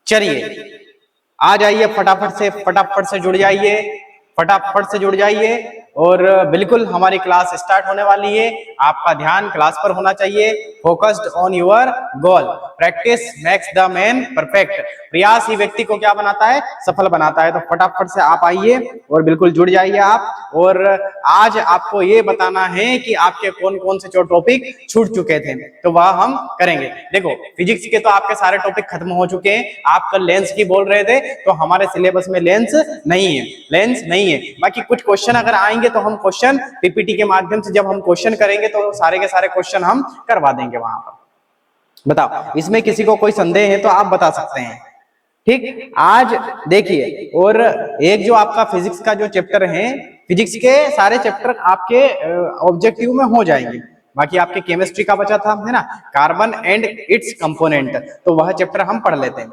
चलिए आ जाइए, फटाफट से जुड़ जाइए, फटाफट से जुड़ जाइए और बिल्कुल हमारी क्लास स्टार्ट होने वाली है। आपका ध्यान क्लास पर होना चाहिए। Focused on your goal, practice makes the man perfect. प्रयास ही व्यक्ति को क्या बनाता है, सफल बनाता है। तो फटाफट से आप आइए और बिल्कुल जुड़ जाइए आप। और आज आपको ये बताना है कि आपके कौन कौन से जो टॉपिक छूट चुके थे तो वह हम करेंगे। देखो फिजिक्स के तो आपके सारे टॉपिक खत्म हो चुके हैं। आप कल लेंस की बोल रहे थे, तो हमारे सिलेबस में लेंस नहीं है। बाकी कुछ क्वेश्चन अगर आएंगे तो हम क्वेश्चन पीपीटी के माध्यम से जब हम क्वेश्चन करेंगे तो सारे के सारे क्वेश्चन हम करवा देंगे वहां पर। बताओ, इसमें किसी को कोई संदेह है तो आप बता सकते हैं। ठीक, आज देखिए, और एक जो आपका फिजिक्स का जो चैप्टर है, फिजिक्स के सारे चैप्टर आपके ऑब्जेक्टिव में हो जाएंगे। बाकी आपके केमिस्ट्री का बचा था, है ना, कार्बन एंड इट्स कंपोनेंट, तो वह चैप्टर हम पढ़ लेते हैं।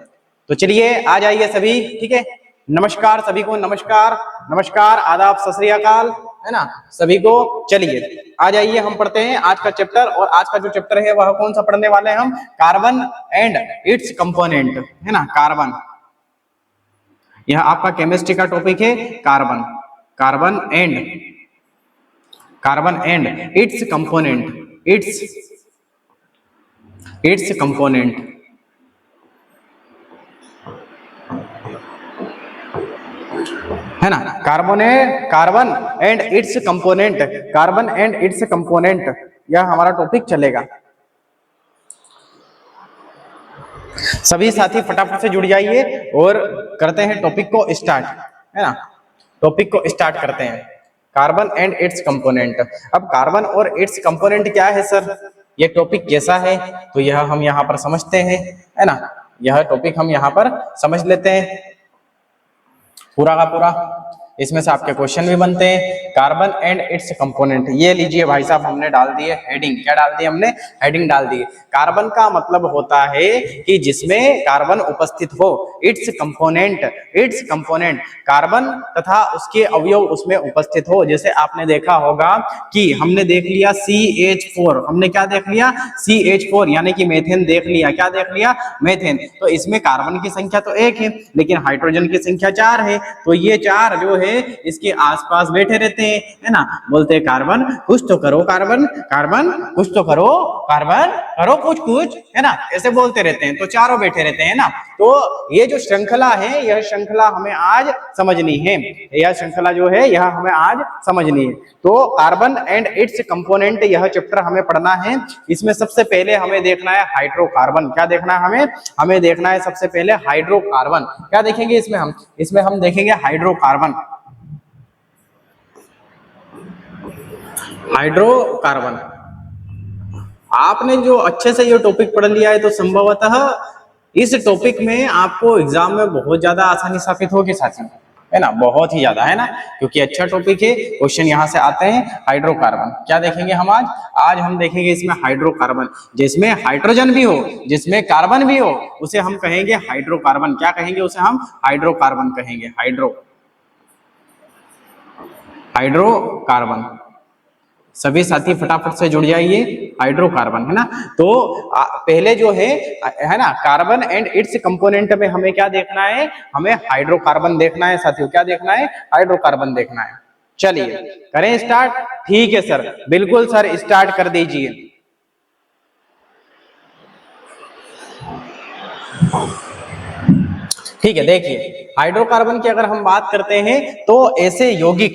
तो चलिए आ जाइए सभी, ठीक है। नमस्कार सभी को, नमस्कार, आदाब, सत श्री अकाल, है ना सभी को। चलिए आ जाइए, हम पढ़ते हैं आज का चैप्टर। और आज का जो चैप्टर है वह कौन सा पढ़ने वाले हैं हम, कार्बन एंड इट्स कंपोनेंट, है ना, कार्बन। यह आपका केमिस्ट्री का टॉपिक है, carbon and it's component, it's component, है ना। कार्बन एंड इट्स कंपोनेंट, यह हमारा टॉपिक चलेगा। सभी साथी फटाफट से जुड़ जाइए और करते हैं टॉपिक को स्टार्ट, है ना। टॉपिक को स्टार्ट करते हैं, कार्बन एंड इट्स कंपोनेंट। अब कार्बन और इट्स कंपोनेंट क्या है सर, ये टॉपिक कैसा है, तो यह हम यहाँ पर समझते हैं, है ना। यह टॉपिक हम यहाँ पर समझ लेते हैं पूरा का पूरा। इसमें से आपके क्वेश्चन भी बनते हैं। कार्बन एंड इट्स कंपोनेंट, ये लीजिए भाई साहब, हमने डाल दिए हेडिंग। क्या डाल दी हमने, हेडिंग डाल दी। कार्बन का मतलब होता है कि जिसमें कार्बन उपस्थित हो। इट्स कंपोनेंट, कार्बन तथा उसके अवयव उसमें उपस्थित हो। जैसे आपने देखा होगा कि हमने देख लिया CH4, हमने क्या देख लिया, CH4 यानी कि मेथेन देख लिया। क्या देख लिया, मेथेन। तो इसमें कार्बन की संख्या तो 1 है, लेकिन हाइड्रोजन की संख्या 4 है। तो ये 4 जो है इसके आसपास बैठे रहते हैं, है ना। बोलते हैं कार्बन कुछ तो करो, कार्बन कुछ तो करो, कार्बन करो कुछ, है ना, ऐसे बोलते रहते हैं। तो चारों बैठे रहते हैं ना। तो ये जो श्रृंखला है, यह श्रृंखला हमें आज समझनी है। यह श्रृंखला जो है यह हमें आज समझनी है। तो कार्बन एंड इट्स कंपोनेंट, यह चैप्टर हमें पढ़ना है। इसमें सबसे पहले हमें देखना है हाइड्रोकार्बन। क्या देखना है हमें देखना है सबसे पहले हाइड्रोकार्बन। क्या देखेंगे इसमें हम देखेंगे हाइड्रोकार्बन। आपने जो अच्छे से ये टॉपिक पढ़ लिया है तो संभवतः इस टॉपिक में आपको एग्जाम में बहुत ज्यादा आसानी साबित होगी साथियों, है ना, बहुत ही ज्यादा, है ना, क्योंकि अच्छा टॉपिक है। क्वेश्चन यहाँ से आते हैं। हाइड्रोकार्बन क्या देखेंगे हम आज हम देखेंगे इसमें हाइड्रोकार्बन, जिसमें हाइड्रोजन भी हो, जिसमें कार्बन भी हो, उसे हम कहेंगे हाइड्रोकार्बन। क्या कहेंगे उसे हम, हाइड्रोकार्बन कहेंगे। हाइड्रोकार्बन। सभी साथी फटाफट से जुड़ जाइए, हाइड्रोकार्बन, है ना। तो पहले जो है ना, कार्बन एंड इट्स कंपोनेंट में हमें क्या देखना है, हमें हाइड्रोकार्बन देखना है साथियों। क्या देखना है, हाइड्रोकार्बन देखना है। चलिए करें स्टार्ट। ठीक है सर, बिल्कुल सर, स्टार्ट कर दीजिए। ठीक है, देखिए हाइड्रोकार्बन की अगर हम बात करते हैं तो ऐसे यौगिक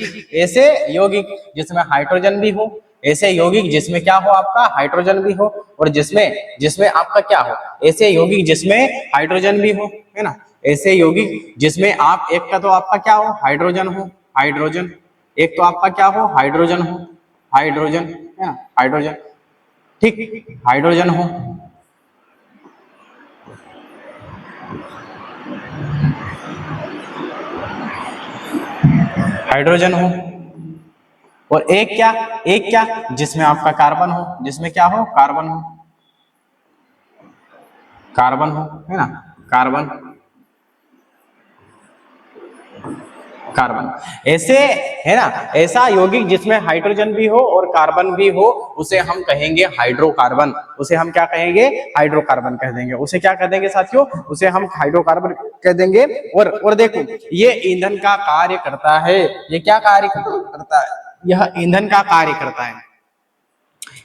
जिसमें हाइड्रोजन भी हो, ऐसे यौगिक जिसमें क्या हो, आपका हाइड्रोजन भी हो, और जिसमें आपका क्या हो, ऐसे यौगिक जिसमें हाइड्रोजन भी हो, है ना। ऐसे यौगिक जिसमें आप एक का तो आपका क्या हो, हाइड्रोजन, एक तो आपका क्या हो, हाइड्रोजन, है ना, हाइड्रोजन। ठीक, हाइड्रोजन हो, हाइड्रोजन हो, और एक क्या जिसमें आपका कार्बन हो, जिसमें क्या हो, कार्बन हो, है ना, कार्बन। कार्बन। ऐसे है ना, ऐसा यौगिक जिसमें हाइड्रोजन भी हो और कार्बन भी हो उसे हम कहेंगे हाइड्रोकार्बन। उसे हम क्या कहेंगे? हाइड्रोकार्बन कह देंगे। उसे क्या कह देंगे साथियों? उसे हम हाइड्रोकार्बन कह देंगे। और देखो ये ईंधन का कार्य करता है। ये क्या कार्य करता है? यह ईंधन का कार्य करता है।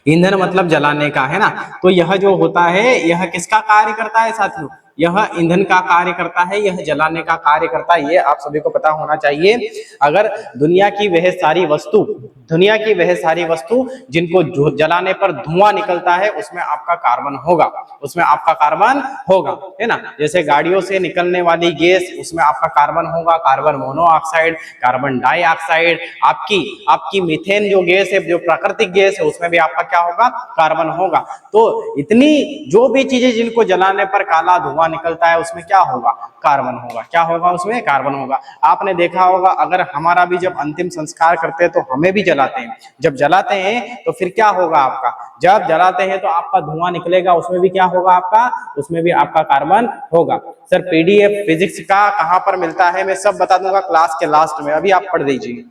ईंधन मतलब जलाने का, है ना। तो यह जो होता है यह किसका कार्य करता है साथियों? यह ईंधन का कार्य करता है, यह जलाने का कार्य करता है। ये आप सभी को पता होना चाहिए। अगर दुनिया की वह सारी वस्तु जिनको जलाने पर धुआं निकलता है उसमें आपका कार्बन होगा, उसमें आपका कार्बन होगा, है ना। जैसे गाड़ियों से निकलने वाली गैस, उसमें आपका कार्बन होगा, कार्बन मोनोऑक्साइड, कार्बन डाइऑक्साइड, आपकी मीथेन जो गैस है, जो प्राकृतिक गैस है, उसमें भी आपका क्या होगा? कार्बन होगा। तो इतनी जो भी चीजें जिनको जलाने पर काला धुआं निकलता है उसमें क्या होगा? कार्बन होगा। क्या होगा? उसमें कार्बन होगा। आपने देखा होगा अगर हमारा भी जब अंतिम संस्कार करते हैं तो हमें भी जलाते हैं। जब जलाते हैं तो फिर क्या होगा आपका? जब जलाते हैं तो आपका धुआं निकलेगा, उसमें भी क्या होगा आपका? उसमें भी आपका कार्बन होगा। सर पीडीएफ फिजिक्स का कहां पर मिलता है मैं सब बता दूंगा क्लास के लास्ट में। अभी आप पढ़ लीजिए,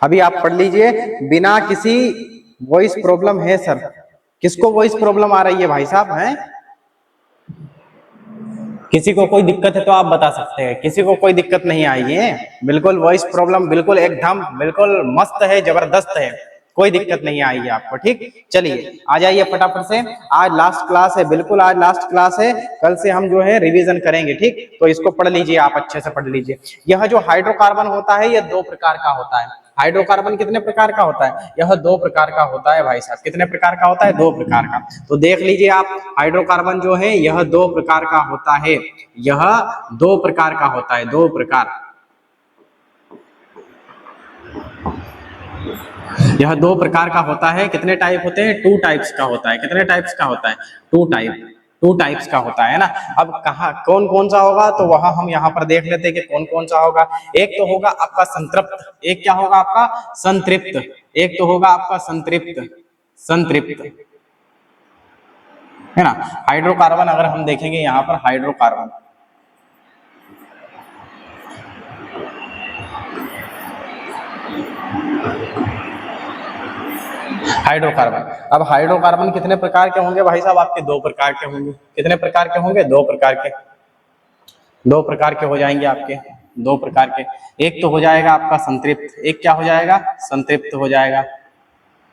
अभी आप पढ़ लीजिए बिना किसी वॉइस प्रॉब्लम है सर? किसको वॉइस प्रॉब्लम आ रही है भाई साहब? हैं किसी को कोई दिक्कत है तो आप बता सकते हैं, किसी को कोई दिक्कत नहीं आई है? बिल्कुल वॉइस प्रॉब्लम बिल्कुल एकदम बिल्कुल मस्त है, जबरदस्त है, कोई दिक्कत नहीं आई है आपको। ठीक, चलिए आ जाइए फटाफट से। आज लास्ट क्लास है, बिल्कुल आज लास्ट क्लास है। कल से हम जो है रिवीजन करेंगे। ठीक, तो इसको पढ़ लीजिए, आप अच्छे से पढ़ लीजिए। यह जो हाइड्रोकार्बन होता है यह दो प्रकार का होता है। हाइड्रोकार्बन कितने प्रकार का होता है? यह दो प्रकार का होता है भाई साहब। कितने प्रकार का होता है? दो प्रकार का। तो देख लीजिए आप, हाइड्रोकार्बन जो है यह दो प्रकार का होता है। यह दो प्रकार का होता है, दो प्रकार। यह दो प्रकार का होता है। कितने टाइप होते हैं? टू टाइप्स का होता है। कितने टाइप्स का होता है? टू टाइप्स का होता है ना। अब कहा कौन कौन सा होगा तो वह हम यहाँ पर देख लेते हैं कि कौन कौन सा होगा। एक तो होगा आपका संतृप्त, एक क्या होगा आपका? संतृप्त। एक तो होगा आपका संतृप्त, संतृप्त, है ना। हाइड्रोकार्बन अगर हम देखेंगे यहाँ पर हाइड्रोकार्बन, हाइड्रोकार्बन। अब हाइड्रोकार्बन कितने प्रकार के होंगे भाई साहब? आपके दो प्रकार के होंगे। कितने प्रकार के होंगे? दो प्रकार के। दो प्रकार के हो जाएंगे आपके, दो प्रकार के। एक तो हो जाएगा आपका संतृप्त, एक क्या हो जाएगा? संतृप्त हो जाएगा,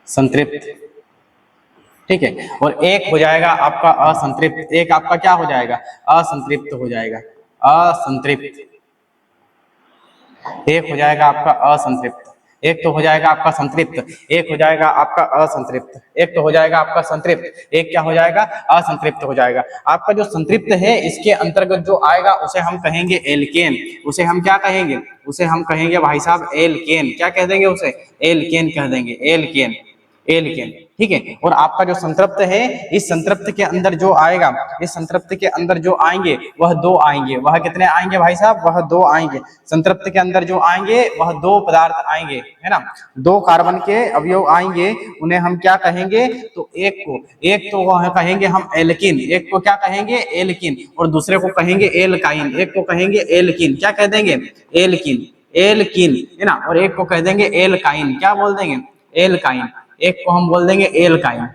संतृप्त। ठीक है, और एक हो जाएगा आपका असंतृप्त। एक आपका क्या हो जाएगा? असंतृप्त हो जाएगा, असंतृप्त। एक हो जाएगा आपका असंतृप्त, एक तो हो जाएगा आपका संतृप्त, एक हो जाएगा आपका असंतृप्त। एक तो हो जाएगा आपका संतृप्त, एक क्या हो जाएगा? असंतृप्त हो जाएगा। आपका जो संतृप्त है इसके अंतर्गत जो आएगा उसे हम कहेंगे एल्केन। उसे हम क्या कहेंगे? उसे हम कहेंगे भाई साहब एल्केन। क्या कह देंगे उसे? एल्केन कह देंगे, एल्केन, एल्केन। ठीक है, और आपका जो संतृप्त है, इस संतृप्त के अंदर जो आएगा, इस संतृप्त के अंदर जो आएंगे वह दो आएंगे। वह कितने आएंगे भाई साहब? वह दो आएंगे। संतृप्त के अंदर जो आएंगे वह दो पदार्थ आएंगे, है ना। दो कार्बन के अवयव आएंगे, उन्हें हम क्या कहेंगे? तो एक तो वह कहेंगे हम एल्किन। एक को क्या कहेंगे? एल्किन। और दूसरे को कहेंगे एल्काइन। एक को कहेंगे एल्किन, क्या कह देंगे? एल्किन, एल्किन, है ना। और एक को कह देंगे एल्काइन। क्या बोल देंगे? एल्काइन। एक को हम बोल देंगे alkyne.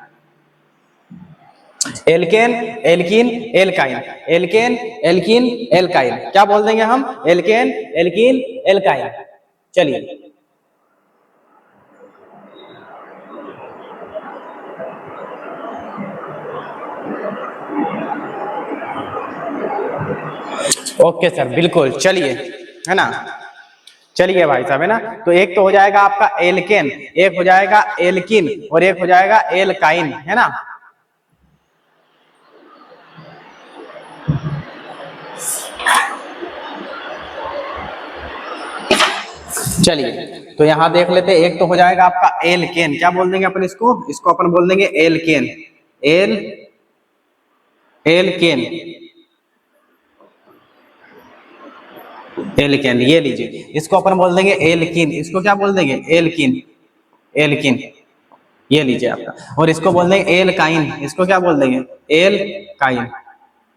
Alkane, alkene, alkyne, alkane, alkene, alkyne. क्या बोल देंगे हम? Alkane, alkene, alkyne. चलिए ओके सर, बिल्कुल। चलिए, है ना। चलिए भाई साहब, है ना। तो एक तो हो जाएगा आपका एल्केन, एक हो जाएगा एल्किन, और एक हो जाएगा एल्काइन, है ना। चलिए तो यहां देख लेते हैं। एक तो हो जाएगा आपका एल्केन। क्या बोल देंगे अपन इसको? इसको अपन बोल देंगे एल्केन, एल एल्केन, एल्केन। ये लीजिए, इसको अपन बोल देंगे एल्किन। इसको क्या बोल देंगे? Alkene, alkene. ये लीजिए आपका। और इसको बोल देंगे एल्काइन। इसको क्या बोल देंगे? एल्काइन,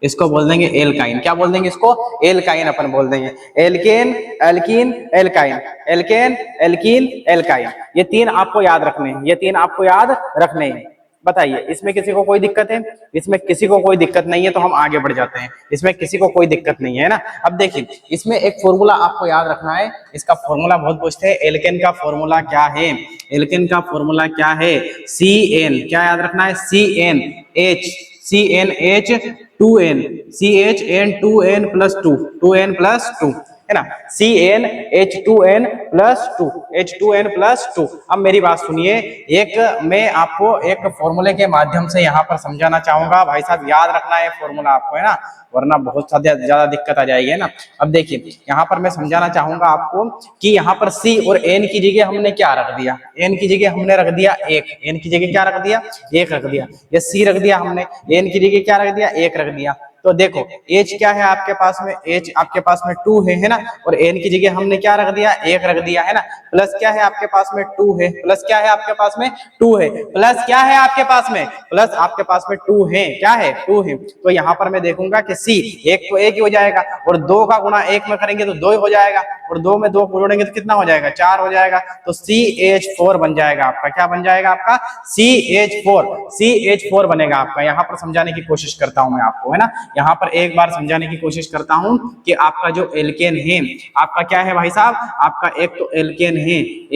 इसको बोल देंगे एल्काइन। क्या बोल देंगे इसको? एल्काइन अपन बोल देंगे। Alkane, alkene, alkyne, alkane, alkene, alkyne. ये तीन आपको याद रखने हैं, ये तीन आपको याद रखने हैं। बताइए इसमें किसी को कोई दिक्कत है? इसमें किसी को कोई दिक्कत नहीं है तो हम आगे बढ़ जाते हैं। इसमें किसी को कोई दिक्कत नहीं है ना। अब देखिए इसमें एक फॉर्मूला आपको याद रखना है, इसका फॉर्मूला बहुत पूछते हैं। एल्केन का फॉर्मूला क्या है? एल्केन का फॉर्मूला क्या है? CN। क्या याद रखना है? CNH, CNH 2N, CHN 2N plus 2, 2N plus 2 है ना। CnH2n plus 2, H2n plus 2। अब मेरी बात सुनिए, एक मैं आपको एक फॉर्मूले के माध्यम से यहाँ पर समझाना चाहूंगा। भाई साहब याद रखना है फॉर्मूला आपको, है ना, वरना बहुत ज्यादा दिक्कत आ जाएगी, है ना। अब देखिए यहाँ पर मैं समझाना चाहूंगा आपको कि यहाँ पर C और N की जगह हमने क्या रख दिया? N की जगह हमने रख दिया 1, N की जगह क्या रख दिया? 1 रख दिया। ये C रख दिया हमने, N की जगह क्या रख दिया? 1 रख दिया। तो देखो H क्या है आपके पास में? H आपके पास में 2 है ना, और N की जगह हमने क्या रख दिया? 1 रख दिया, है ना। प्लस क्या है आपके पास में? 2 है। प्लस क्या है आपके पास में? 2 है। प्लस क्या है आपके पास में? प्लस आपके पास में 2 है। क्या है? 2 है। तो यहाँ पर मैं देखूंगा कि C एक तो 1 ही हो जाएगा, और 2 का गुणा 1 में करेंगे तो 2 ही हो जाएगा, और 2 में 2 जोड़ेंगे तो कितना हो जाएगा? 4 हो जाएगा। तो CH4 बन जाएगा आपका। क्या बन जाएगा आपका? CH4, CH4 बनेगा आपका। यहाँ पर समझाने की कोशिश करता हूं मैं आपको, है ना। यहाँ पर एक बार समझाने की कोशिश करता हूं कि आपका जो एल्केन है, आपका क्या है भाई साहब? आपका एक तो एल्केन है,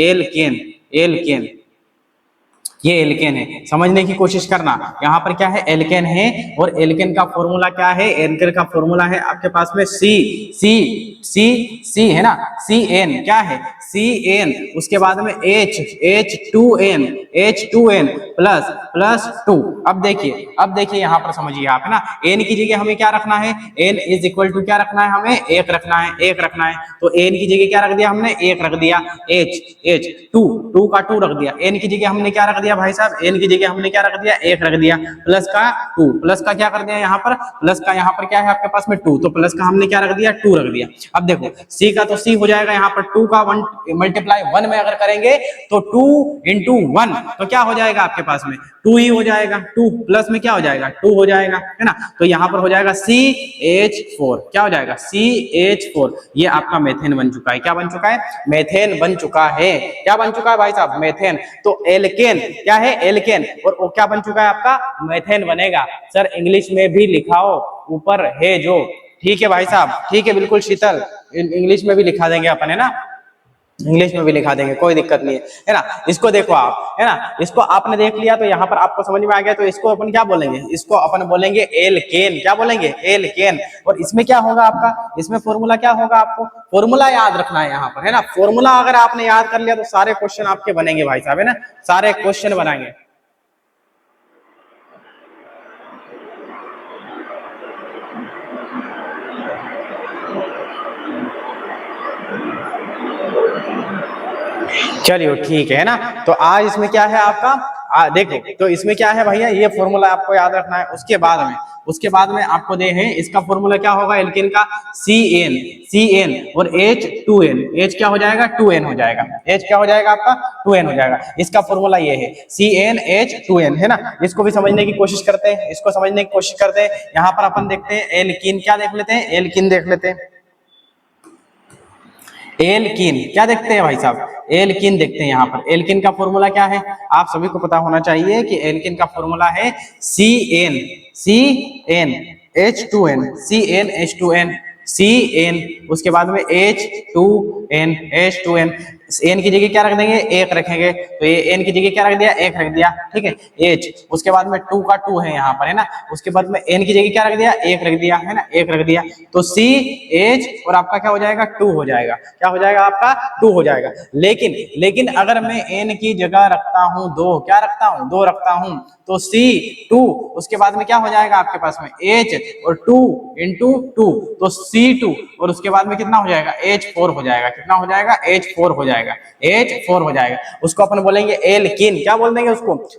एल्केन, एल्केन, ये एल्केन है। समझने की कोशिश करना, यहाँ पर क्या है? एल्केन है, और एल्केन का फॉर्मूला क्या है? एल्केन का फॉर्मूला है आपके पास में C है ना, CN क्या है? CN, उसके बाद में H2N प्लस 2। अब देखिए यहाँ पर समझिए आप, है ना। N की जगह हमें क्या रखना है? N इज इक्वल टू क्या रखना है? हमें 1 रखना है, 1 रखना है। तो N की जगह क्या रख दिया हमने? 1 रख दिया। H 2 का 2 रख दिया। N की जगह हमने क्या रख दिया भाई साहब? N की जगह हमने क्या रख दिया? 1 रख दिया। प्लस का 2, प्लस का क्या कर दिया यहाँ पर? प्लस का यहाँ पर क्या है आपके पास में? 2, तो प्लस का हमने क्या रख दिया? 2 रख दिया। अब देखो C का तो C हो जाएगा, यहाँ पर 2 का 1 मल्टीप्लाई 1 में अगर करेंगे तो 2 इंटू 1 तो क्या हो जाएगा आपके पास में? 2 ही हो जाएगा। 2 प्लस में क्या हो जाएगा? 2 हो जाएगा, है ना। तो यहाँ पर हो जाएगा CH4। क्या हो जाएगा? CH4। ये आपका मेथेन बन चुका है। क्या बन चुका है? मेथेन बन चुका है। क्या बन चुका है भाई साहब? मेथेन। तो एल्केन क्या है? एल्केन, और वो क्या बन चुका है आपका? मेथेन बनेगा। सर इंग्लिश में भी लिखाओ, ऊपर है जो। ठीक है भाई साहब, ठीक है, बिल्कुल शीतल, इंग्लिश में भी लिखा देंगे अपन, है ना, इंग्लिश में भी लिखा देंगे, कोई दिक्कत नहीं है ना। इसको देखो आप, है ना, इसको आपने देख लिया तो यहाँ पर आपको समझ में आ गया। तो इसको अपन क्या बोलेंगे? इसको अपन बोलेंगे एल्केन। क्या बोलेंगे? एल्केन। और इसमें क्या होगा आपका? इसमें फॉर्मूला क्या होगा? आपको फॉर्मूला याद रखना है यहाँ पर, है ना। फॉर्मूला अगर आपने याद कर लिया तो सारे क्वेश्चन आपके बनेंगे भाई साहब, है ना, सारे क्वेश्चन बनाएंगे। चलिए ठीक है ना। तो आज इसमें क्या है आपका? देखो तो इसमें क्या है भैया? ये फॉर्मूला आपको याद रखना है। उसके बाद में आपको दे हैं इसका फॉर्मूला क्या होगा? एल्केन का CN और H2N। H क्या हो जाएगा? 2N हो जाएगा। H क्या हो जाएगा आपका? 2N हो जाएगा। इसका फॉर्मूला ये है CnH2N, है ना। इसको भी समझने की कोशिश करते हैं, इसको समझने की कोशिश करते हैं। यहाँ पर अपन देखते हैं एल्कीन। क्या देख लेते हैं? एल्कीन देख लेते हैं। एल्कीन क्या देखते हैं भाई साहब? एल्कीन देखते हैं। यहाँ पर एल्कीन का फॉर्मूला क्या है? आप सभी को पता होना चाहिए कि एल्कीन का फॉर्मूला है CnH2n, उसके बाद में H2n। N की जगह क्या रख देंगे? 1 रखेंगे। तो ये N की जगह क्या रख दिया? 1 रख दिया, ठीक है। H उसके बाद में 2 का 2 है यहाँ पर, है ना। उसके बाद में N की जगह क्या रख दिया? 1 रख दिया, है ना, 1 रख दिया। तो CH और आपका क्या हो जाएगा? 2 हो जाएगा। क्या हो जाएगा आपका? 2 हो जाएगा। लेकिन अगर मैं N की जगह रखता हूं 2, क्या रखता हूं? 2 रखता हूं, तो C2 उसके बाद में क्या हो जाएगा आपके पास में? H और 2 इंटू 2 तो C2 और उसके बाद में कितना हो जाएगा? H4 हो जाएगा। कितना हो जाएगा? H4 हो जाएगा। जाएगा, H4 हो जाएगा। उसको अपन बोलेंगे एल्किन, क्या बोल देंगे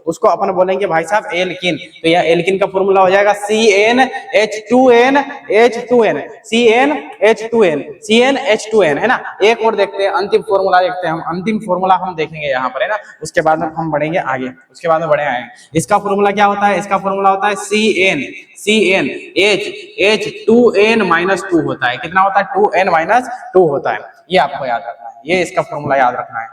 उसको अपन बोलेंगे भाई साहब एल्किन। तो यह एल्किन का फॉर्मूला हो जाएगा CnH2n H2n, CnH2n, CnH2n, है ना। एक और देखते हैं, अंतिम फॉर्मूला देखते हैं हम, अंतिम फॉर्मूला हम देखेंगे यहाँ पर, है ना। उसके बाद में हम बढ़ेंगे आगे, उसके बाद में बढ़े आएंगे। इसका फॉर्मूला क्या होता है, इसका फॉर्मूला होता है CnH2n-2 होता है। कितना होता है, 2n-2 होता है। ये आपको याद रखना है, ये इसका फॉर्मूला याद रखना है।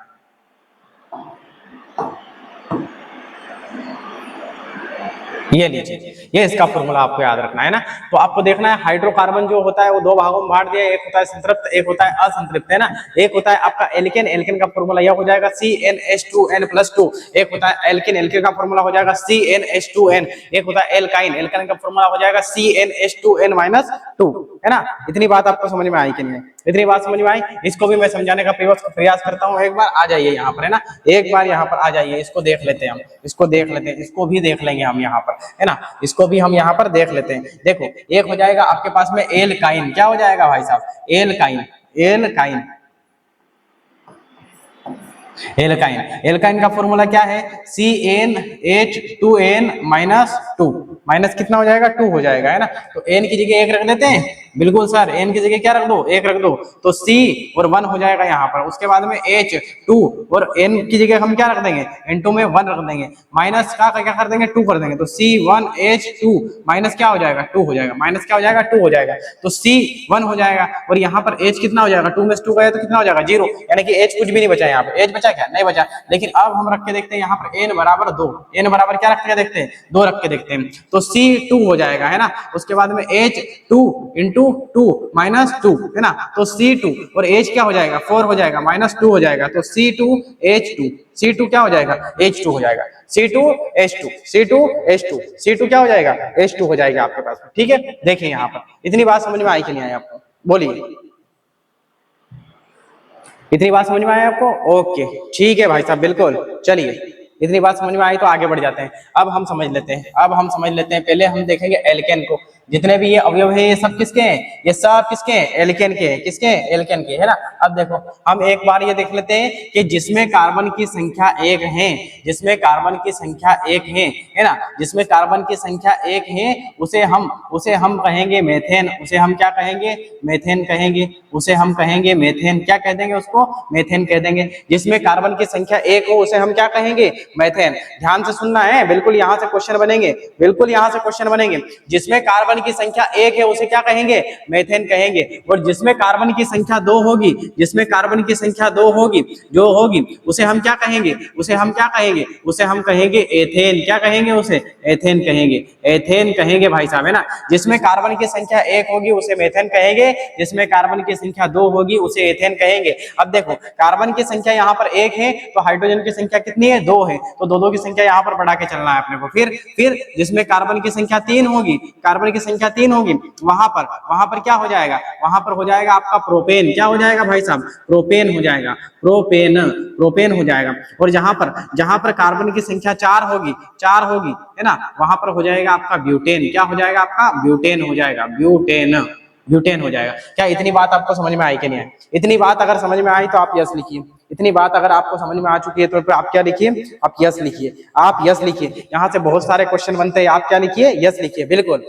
ये लीजिए, ये इसका फॉर्मूला आपको याद रखना है ना। तो आपको देखना है हाइड्रोकार्बन जो होता है वो दो भागों में बांट दिया, एक होता है संतृप्त, एक होता है असंतृप्त, है ना। एक होता है आपका एल्केन, एल्केन का फॉर्मूला यह हो जाएगा CnH2n+2। एक होता है एल्केन, एल्केन का फॉर्मूला हो जाएगा CnH2n। एक होता है एल्काइन, एल्काइन का फॉर्मूला हो जाएगा CnH2n-2, है ना। इतनी बात आपको समझ में आई कि नहीं, इतनी बात समझ में आई। इसको भी मैं समझाने का प्रयास करता हूँ। एक बार आ जाइए यहाँ पर, है ना, एक बार यहाँ पर आ जाइए, इसको देख लेते हैं हम, इसको देख लेते हैं, इसको भी देख लेंगे हम यहाँ पर, है ना। इसको भी हम यहाँ पर देख लेते हैं। देखो, एक हो जाएगा आपके पास में एल्काइन, क्या हो जाएगा भाई साहब, एल्काइन, एल्काइन, एल्काइन। एल्काइन का फॉर्मूला क्या है, CnH2n-2, माइनस कितना हो जाएगा, 2 हो जाएगा, है ना। तो n की जगह 1 रख देते हैं, बिल्कुल सर, n की जगह क्या रख दो, 1 रख दो, तो C और 1 हो जाएगा यहाँ पर। उसके बाद में H2 और n की जगह हम क्या रख देंगे, N2 में 1 रख देंगे, माइनस का क्या कर देंगे, 2 कर देंगे, तो C1H2 माइनस क्या हो जाएगा, 2 हो जाएगा, माइनस क्या हो जाएगा, 2 हो जाएगा, तो C1 हो जाएगा। और यहाँ पर H कितना हो जाएगा, 2 में से 2 गया तो कितना हो जाएगा, 0, यानी कि H कुछ भी नहीं बचा, यहाँ पर H बचा क्या, नहीं बचा। लेकिन अब हम रख के देखते हैं यहाँ पर n बराबर 2, n बराबर क्या रख के देखते हैं, 2 रख के देखते हैं, तो C2 हो जाएगा, है ना। उसके बाद में H2 इंटू 2 माइनस 2, है ना, तो C2 और H क्या हो जाएगा, 4 हो जाएगा, माइनस 2 हो जाएगा, तो C2H2, C2 क्या हो जाएगा, H2 हो जाएगा, C2H2, C2H2, C2 क्या हो जाएगा, H2 हो जाएगा आपके पास, ठीक है। देखिए यहाँ पर इतनी बात समझ में आई कि नहीं आई आपको, बोलिए, इतनी बात समझ में आई आपको, ओके ठीक है भाई साहब, बिल्कुल। चलिए, इतनी बात समझ में आई तो आगे बढ़ जाते हैं। अब हम समझ लेते हैं, अब हम समझ लेते हैं, पहले हम देखेंगे एल्केन को। जितने भी ये अवयव है ये सब किसके हैं, ये सब किसके हैं, एल्केन के हैं, किसके हैं, एल्केन के, है ना। अब देखो, हम एक बार ये देख लेते हैं कि जिसमें कार्बन की संख्या 1 है, जिसमें कार्बन की संख्या 1 है ना, जिसमें कार्बन की संख्या 1 है, उसे हम कहेंगे मेथेन, उसे हम क्या कहेंगे, मेथेन कहेंगे, उसे हम कहेंगे मेथेन, क्या कह देंगे उसको, मेथेन कह देंगे। जिसमें कार्बन की संख्या 1 हो उसे हम क्या कहेंगे, मेथेन। ध्यान से सुनना है, बिल्कुल यहाँ से क्वेश्चन बनेंगे, बिल्कुल यहाँ से क्वेश्चन बनेंगे। जिसमें कार्बन की संख्या 1 है उसे क्या कहेंगे, मेथेन कहेंगे। और जिसमें कार्बन की संख्या 2 होगी, जिसमें कार्बन की संख्या 2 होगी, जो होगी, उसे हम क्या कहेंगे, उसे हम क्या कहेंगे, उसे हम कहेंगे एथेन। क्या कहेंगे उसे, एथेन कहेंगे, एथेन कहेंगे भाई साहब, है ना। जिसमें कार्बन की संख्या 1 होगी उसे मेथेन कहेंगे, जिसमें कार्बन की संख्या 2 होगी उसे एथेन कहेंगे। अब देखो, कार्बन की संख्या यहाँ पर 1 है तो हाइड्रोजन की संख्या कितनी है, 2 है, तो दो की संख्या यहाँ पर बढ़ा के चलना है अपने को। फिर जिसमें कार्बन की संख्या 3 होगी, कार्बन की संख्या 3 होगी, वहां पर क्या हो जाएगा, वहां पर हो जाएगा आपका प्रोपेन। क्या हो जाएगा भाई साहब, प्रोपेन हो जाएगा, प्रोपेन हो जाएगा। और जहां पर कार्बन की संख्या 4 होगी, है ना, वहां पर हो जाएगा आपका ब्यूटेन। क्या हो जाएगा आपका, ब्यूटेन हो जाएगा, ब्यूटेन हो जाएगा। क्या इतनी बात आपको समझ में आई कि नहीं आई? इतनी बात अगर समझ में आई तो आप यस लिखिए। इतनी बात अगर आपको समझ में आ चुकी है तो आप क्या लिखिए, आप यस लिखिए, आप यस लिखिए। यहाँ से बहुत सारे क्वेश्चन बनते हैं, आप क्या लिखिए, यस लिखिए, बिल्कुल।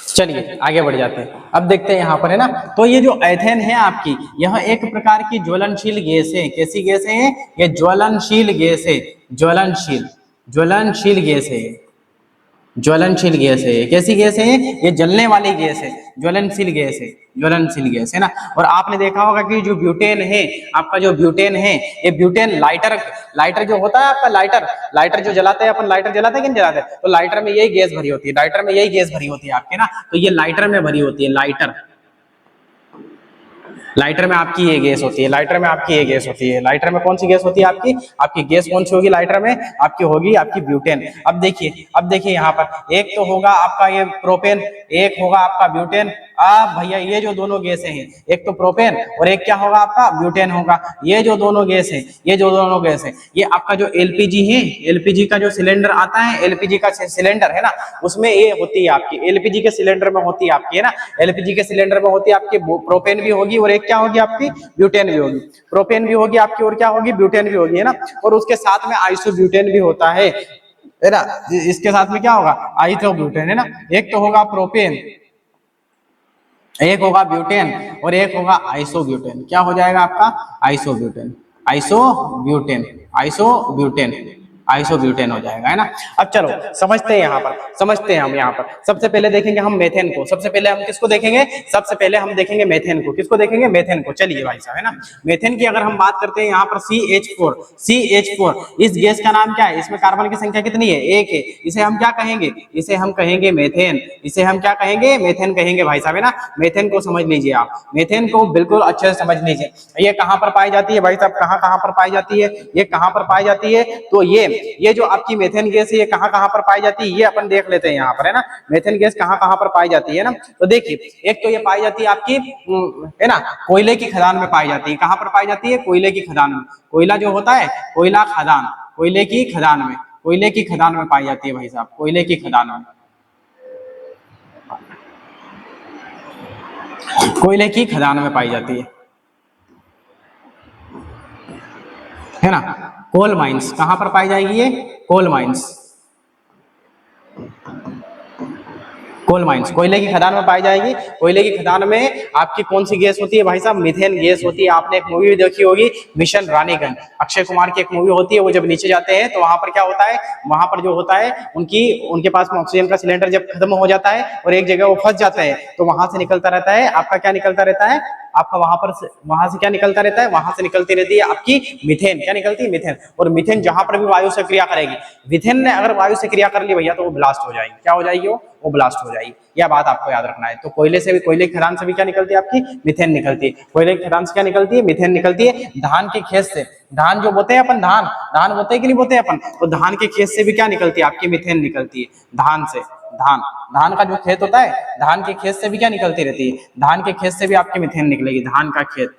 चलिए आगे बढ़ जाते हैं। अब देखते हैं यहाँ पर, है ना, तो ये जो एथेन है आपकी, यह एक प्रकार की ज्वलनशील गैस है। कैसी गैस है ये, ज्वलनशील गैस है, ज्वलनशील गैस है, ज्वलनशील गैस है। कैसी गैस है ये, जलने वाली गैस है, ज्वलनशील गैस है, ज्वलनशील गैस है ना। और आपने देखा होगा कि जो ब्यूटेन है आपका, जो ब्यूटेन है, ये ब्यूटेन लाइटर जो होता है आपका, लाइटर जो जलाते हैं अपन, लाइटर जलाते हैं कि नहीं जलाते, तो लाइटर में यही गैस भरी होती है, लाइटर में यही गैस भरी होती है आपके ना। तो ये लाइटर में भरी होती है, लाइटर में आपकी ये गैस होती है, लाइटर में आपकी ये गैस होती है। लाइटर में कौन सी गैस होती है आपकी गैस कौन सी होगी लाइटर में, आपकी होगी आपकी ब्यूटेन। अब देखिए यहाँ पर एक तो होगा आपका ये प्रोपेन, एक होगा आपका ब्यूटेन, अब भैया ये जो दोनों गैसें हैं, एक तो प्रोपेन और एक क्या होगा आपका ब्यूटेन होगा। ये जो दोनों गैस है, ये जो दोनों गैस है, ये आपका जो एलपीजी है, एलपीजी का जो सिलेंडर आता है, एलपीजी का सिलेंडर है ना, उसमें ये होती है आपकी, एलपीजी के सिलेंडर में होती है आपकी, है ना, एलपीजी के सिलेंडर में होती है आपकी प्रोपेन भी होगी और एक क्या होगी आपकी ब्यूटेन भी होगी। प्रोपेन भी होगी आपकी और क्या होगी ब्यूटेन भी होगी, है ना, और उसके साथ में आइसोब्यूटेन भी होता है ना। इसके साथ में क्या होगा आइसोब्यूटेन, है ना। एक तो होगा प्रोपेन, एक होगा ब्यूटेन और एक होगा आइसोब्यूटेन। क्या हो जाएगा आपका आइसोब्यूटेन, आइसोब्यूटेन, आइसोब्यूटेन, आइसोब्यूटेन हो जाएगा, है ना। अब चलो समझते हैं यहाँ पर, समझते हैं हम यहाँ पर। सबसे पहले देखेंगे हम मेथेन को। सबसे पहले हम किसको देखेंगे, सबसे पहले हम देखेंगे मेथेन को। किसको देखेंगे, मेथेन को। चलिए भाई साहब, है ना, मेथेन की अगर हम बात करते हैं यहाँ पर CH4, CH4 इस गैस का नाम क्या है, इसमें कार्बन की संख्या कितनी है, एक है। इसे हम क्या कहेंगे, इसे हम कहेंगे मेथेन, इसे हम क्या कहेंगे, मेथेन कहेंगे भाई साहब, है ना। मेथेन को समझ लीजिए आप, मेथेन को बिल्कुल अच्छे से समझ लीजिए। ये कहाँ पर पाई जाती है भाई साहब, कहाँ कहाँ पर पाई जाती है, ये कहाँ पर पाई जाती है, तो ये जो आपकी मेथेन गैस है ये कहाँ कहाँ पर पाई जाती है, ये अपन देख लेते हैं यहाँ पर, है ना। मेथेन गैस कहाँ कहाँ पर पाई जाती है ना, तो देखिए एक तो ये पाई जाती है आपकी, है ना, कोयले की खदान में पाई जाती है। कहाँ पर पाई जाती है, कोयले की खदान में। कोयला जो होता है, कोयला खदान, कोयले की खदान में, कोयले की खदान में पाई जाती है भाई साहब, कोयले की खदान में, कोयले की खदान में पाई जाती है ना। कोल माइंस कहां पर पाई जाएगी, ये कोल माइंस, कोल माइंस कोयले की खदान में पाई जाएगी। कोयले की खदान में आपकी कौन सी गैस होती है भाई साहब, मीथेन गैस होती है। आपने एक मूवी भी देखी होगी, मिशन रानीगंज, अक्षय कुमार की एक मूवी होती है। वो जब नीचे जाते हैं तो वहां पर क्या होता है, वहां पर जो होता है उनके पास में ऑक्सीजन का सिलेंडर जब खत्म हो जाता है और एक जगह वो फंस जाता है, तो वहां से निकलता रहता है आपका, क्या निकलता रहता है आपका, वहां से क्या निकलता रहता है, वहां से निकलती रहती है आपकी मीथेन। क्या निकलती है, मीथेन। और मीथेन जहां पर भी वायु से क्रिया करेगी, मीथेन ने अगर वायु से क्रिया कर ली भैया, तो वो ब्लास्ट हो जाएगी। क्या हो जाएगी, वो ब्लास्ट हो जाएगी। यह बात आपको याद रखना है। तो कोयले से भी, कोयले की खदान से भी क्या निकलती है आपकी, मीथेन निकलती है। कोयले की खदान से क्या निकलती है, मीथेन निकलती है। धान के खेत से, धान जो बोते हैं अपन, धान बोते हैं कि नहीं बोते अपन, तो धान के खेत से भी क्या निकलती है आपकी, मीथेन निकलती है। धान से, धान का जो खेत होता है, धान के खेत से भी क्या निकलती रहती है, धान के खेत से भी आपकी मीथेन निकलेगी। धान का खेत,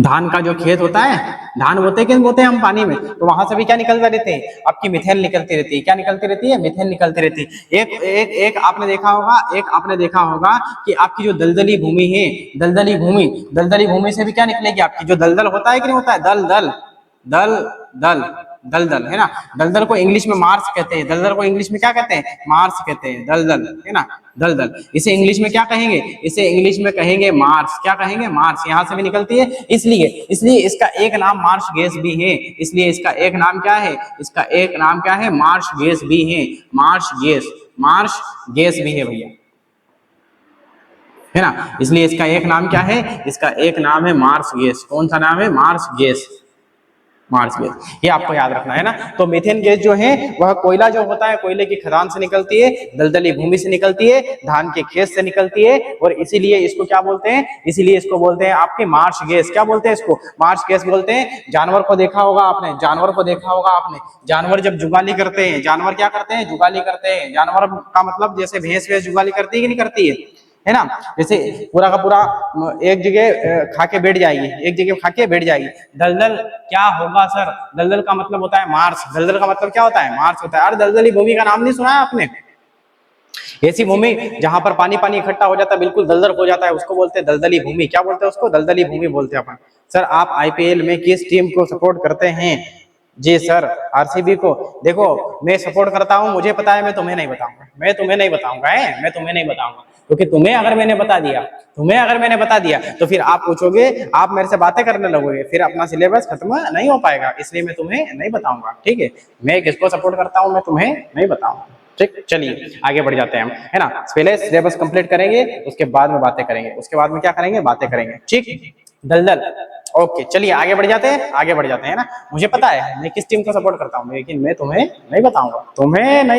धान का जो खेत होता है, धान बोते कि नहीं बोते हम पानी में, तो वहां से भी क्या निकलते रहते हैं आपकी, मीथेन निकलती रहती है। क्या निकलती रहती है, मीथेन निकलती रहती है। एक आपने देखा होगा कि आपकी जो दलदली भूमि है, दलदली भूमि से भी क्या निकलेगी आपकी, जो दलदल होता है कि नहीं होता है, दलदल है ना। दलदल को इंग्लिश में मार्स कहते हैं। दलदल को इंग्लिश में क्या कहते हैं, मार्स कहते हैं। दलदल है ना, दलदल। इसे इंग्लिश में क्या कहेंगे, इसे इंग्लिश में कहेंगे मार्स। क्या कहेंगे, मार्स। यहां से भी निकलती है, इसलिए इसका एक नाम मार्स गैस भी है। इसलिए इसका एक नाम क्या है, इसका एक नाम क्या है, मार्स गैस भी है। मार्स गैस भी है भैया, है ना। इसलिए इसका एक नाम क्या है, इसका एक नाम है मार्स गैस। कौन सा नाम है, मार्स गैस, मार्स गैस। ये आपको याद रखना है ना। तो मीथेन गैस जो है वह कोयला जो होता है, कोयले की खदान से निकलती है, दलदली भूमि से निकलती है, धान के खेत से निकलती है, और इसीलिए इसको क्या बोलते हैं, इसीलिए इसको बोलते हैं आपके मार्स गैस। क्या बोलते हैं इसको, मार्स गैस बोलते हैं। जानवर को देखा होगा आपने, जानवर जब जुगाली करते हैं, जानवर क्या करते हैं, जुगाली करते हैं। जानवर का मतलब जैसे भैंस जुगाली करती है कि नहीं करती है ना। जैसे पूरा का पूरा एक जगह खा के बैठ जाएगी, दलदल क्या होगा सर, दलदल का मतलब होता है मार्स। दलदल का मतलब क्या होता है, मार्स होता है। अरे दलदली भूमि का नाम नहीं सुना है आपने, ऐसी भूमि जहां पर पानी इकट्ठा हो जाता है, बिल्कुल दलदल हो जाता है, उसको बोलते हैं दलदली भूमि। क्या बोलते हैं उसको, दलदली भूमि बोलते हैं अपन। सर आप IPL में किस टीम को सपोर्ट करते हैं, जी सर RCB को। देखो मैं सपोर्ट करता हूं, मुझे पता है, मैं तुम्हें नहीं बताऊंगा, क्योंकि तुम्हें अगर मैंने बता दिया तो फिर आप पूछोगे, आप मेरे से बातें करने लगोगे, फिर अपना सिलेबस खत्म नहीं हो पाएगा। इसलिए मैं तुम्हें नहीं बताऊंगा, ठीक है। मैं किसको सपोर्ट करता हूं मैं तुम्हें नहीं बताऊंगा, ठीक। चलिए आगे बढ़ जाते हैं हम, है ना। पहले सिलेबस कंप्लीट करेंगे, उसके बाद में बातें करेंगे, उसके बाद में क्या करेंगे, बातें करेंगे, ठीक। दलदल, ओके। चलिए आगे बढ़ जाते हैं ना। मुझे पता है मैं किस टीम को सपोर्ट करता हूँ, लेकिन मैं तुम्हें नहीं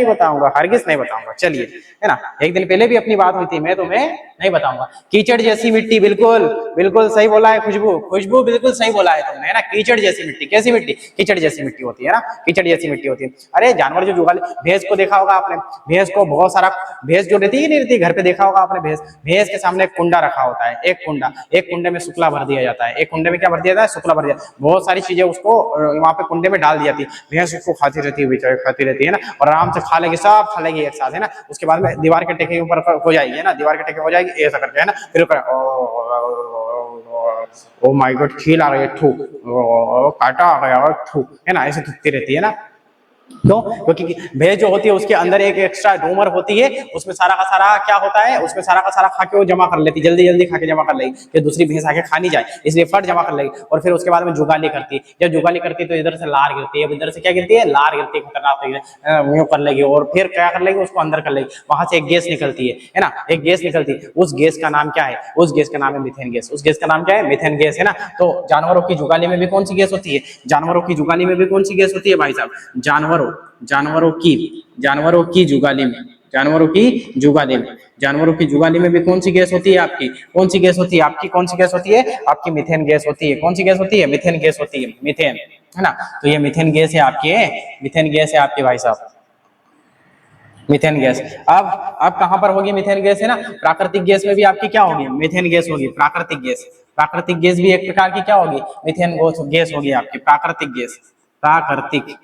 बताऊंगा, हरगिज नहीं बताऊंगा। चलिए, है ना। एक दिन पहले भी अपनी बात हुई थी, मैं तुम्हें नहीं बताऊंगा। कीचड़ जैसी मिट्टी, बिल्कुल बिल्कुल सही बोला है खुशबू, खुशबू बिल्कुल सही बोला है तुमने, है ना। कीचड़ जैसी मिट्टी, कैसी मिट्टी, कीचड़ जैसी मिट्टी होती है ना, कीचड़ जैसी मिट्टी होती है। अरे जानवर जो जुगाली, भैंस को देखा होगा आपने, भैंस को बहुत सारा, भैंस जो रहती है नहीं रहती, घर पे देखा होगा आपने, भैंस, भैंस के सामने एक कुंडा रखा होता है, एक कुंडा, एक कुंडे में शुक्ला भर दिया जाता है, एक कुंडे में क्या भर दिया जाता है, शुक्ला भर दिया, बहुत सारी चीजें उसको वहां पे कुंडे में डाल दी जाती है, भैंस उसको खाती रहती है, बेचारी खाती रहती है ना, और आराम से खा लेगी, सब खा लेगी एक साथ, है ना। उसके बाद में दीवार के टेके ऊपर हो जाएगी, है ना, दीवार के टेके हो जाएगी ऐसा करके, है ना, फिर ओ माय गॉड खील आ रही है, थू, काटा आ गया, थू, है ना, ऐसे थूकती रहती है ना। क्यों? क्योंकि भैंस जो होती है उसके अंदर एक एक्स्ट्रा डोमर होती है, उसमें सारा का सारा क्या होता है, उसमें सारा का सारा खा के वो जमा कर लेती, जल्दी जल्दी खा के जमा कर लेगी कि दूसरी भैंस आके खा नहीं जाए, इसलिए फट जमा कर लेगी, और फिर उसके बाद में जुगाली करती है। जब जुगाली करती है तो इधर से लार गिरती है, इधर से क्या गिरती है, लार गिरती है, खतरनाक मुंह कर लेगी, और फिर क्या कर लेगी, उसको अंदर कर लेगी, वहां से एक गैस निकलती है ना, एक गैस निकलती है, उस गैस का नाम क्या है, उस गैस का नाम है मीथेन गैस, उस गैस का नाम क्या है, मीथेन गैस, है ना। तो जानवरों की जुगाली में भी कौन सी गैस होती है, जानवरों की जुगाली में भी कौन सी गैस होती है भाई साहब, जानवरों की जुगाली में, जानवरों की जुगाली में, जानवरों की जुगाली में भी कौन सी गैस होती है आपकी, कौन सी गैस होती है आपकी, कौन सी गैस होती है आपकी, मीथेन गैस होती है, कौन सी गैस होती है, मीथेन गैस होती है, मीथेन, है ना। तो ये मीथेन गैस है आपकी, मीथेन गैस है आपके भाई साहब, मीथेन गैस। अब कहां पर होगी मीथेन गैस, है ना, प्राकृतिक गैस में भी आपकी क्या होगी, मीथेन गैस होगी, प्राकृतिक गैस, प्राकृतिक गैस भी एक प्रकार की क्या होगी, मीथेन गैस होगी आपकी, प्राकृतिक गैस, प्राकृतिक,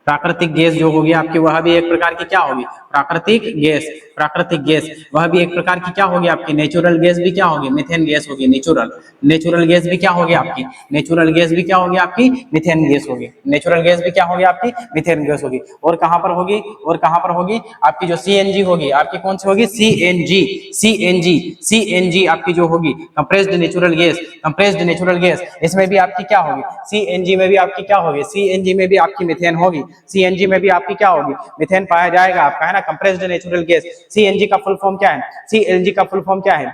प्राकृतिक गैस जो होगी आपकी वह भी एक प्रकार की क्या होगी, प्राकृतिक गैस, प्राकृतिक गैस, वह भी एक प्रकार की क्या होगी आपकी, नेचुरल गैस भी क्या होगी, मीथेन गैस होगी, नेचुरल, नेचुरल गैस भी क्या होगी आपकी, नेचुरल गैस भी क्या होगी आपकी, मीथेन गैस होगी, नेचुरल गैस भी क्या होगी आपकी, मीथेन गैस होगी। और कहां पर होगी, और कहां पर होगी आपकी, जो सीएनजी होगी आपकी, कौन सी होगी, सीएनजी, सीएनजी, सीएनजी आपकी जो होगी, compressed natural gas, compressed natural gas, इसमें भी आपकी क्या होगी, सीएनजी में भी आपकी क्या होगी, सीएनजी में भी आपकी मीथेन होगी, सीएनजी में भी आपकी क्या होगी, मीथेन पाया जाएगा आपका, है ना, कंप्रेस्ड नेचुरल गैस। सीएनजी का फुल फॉर्म क्या है, सीएनजी का फुल फॉर्म क्या है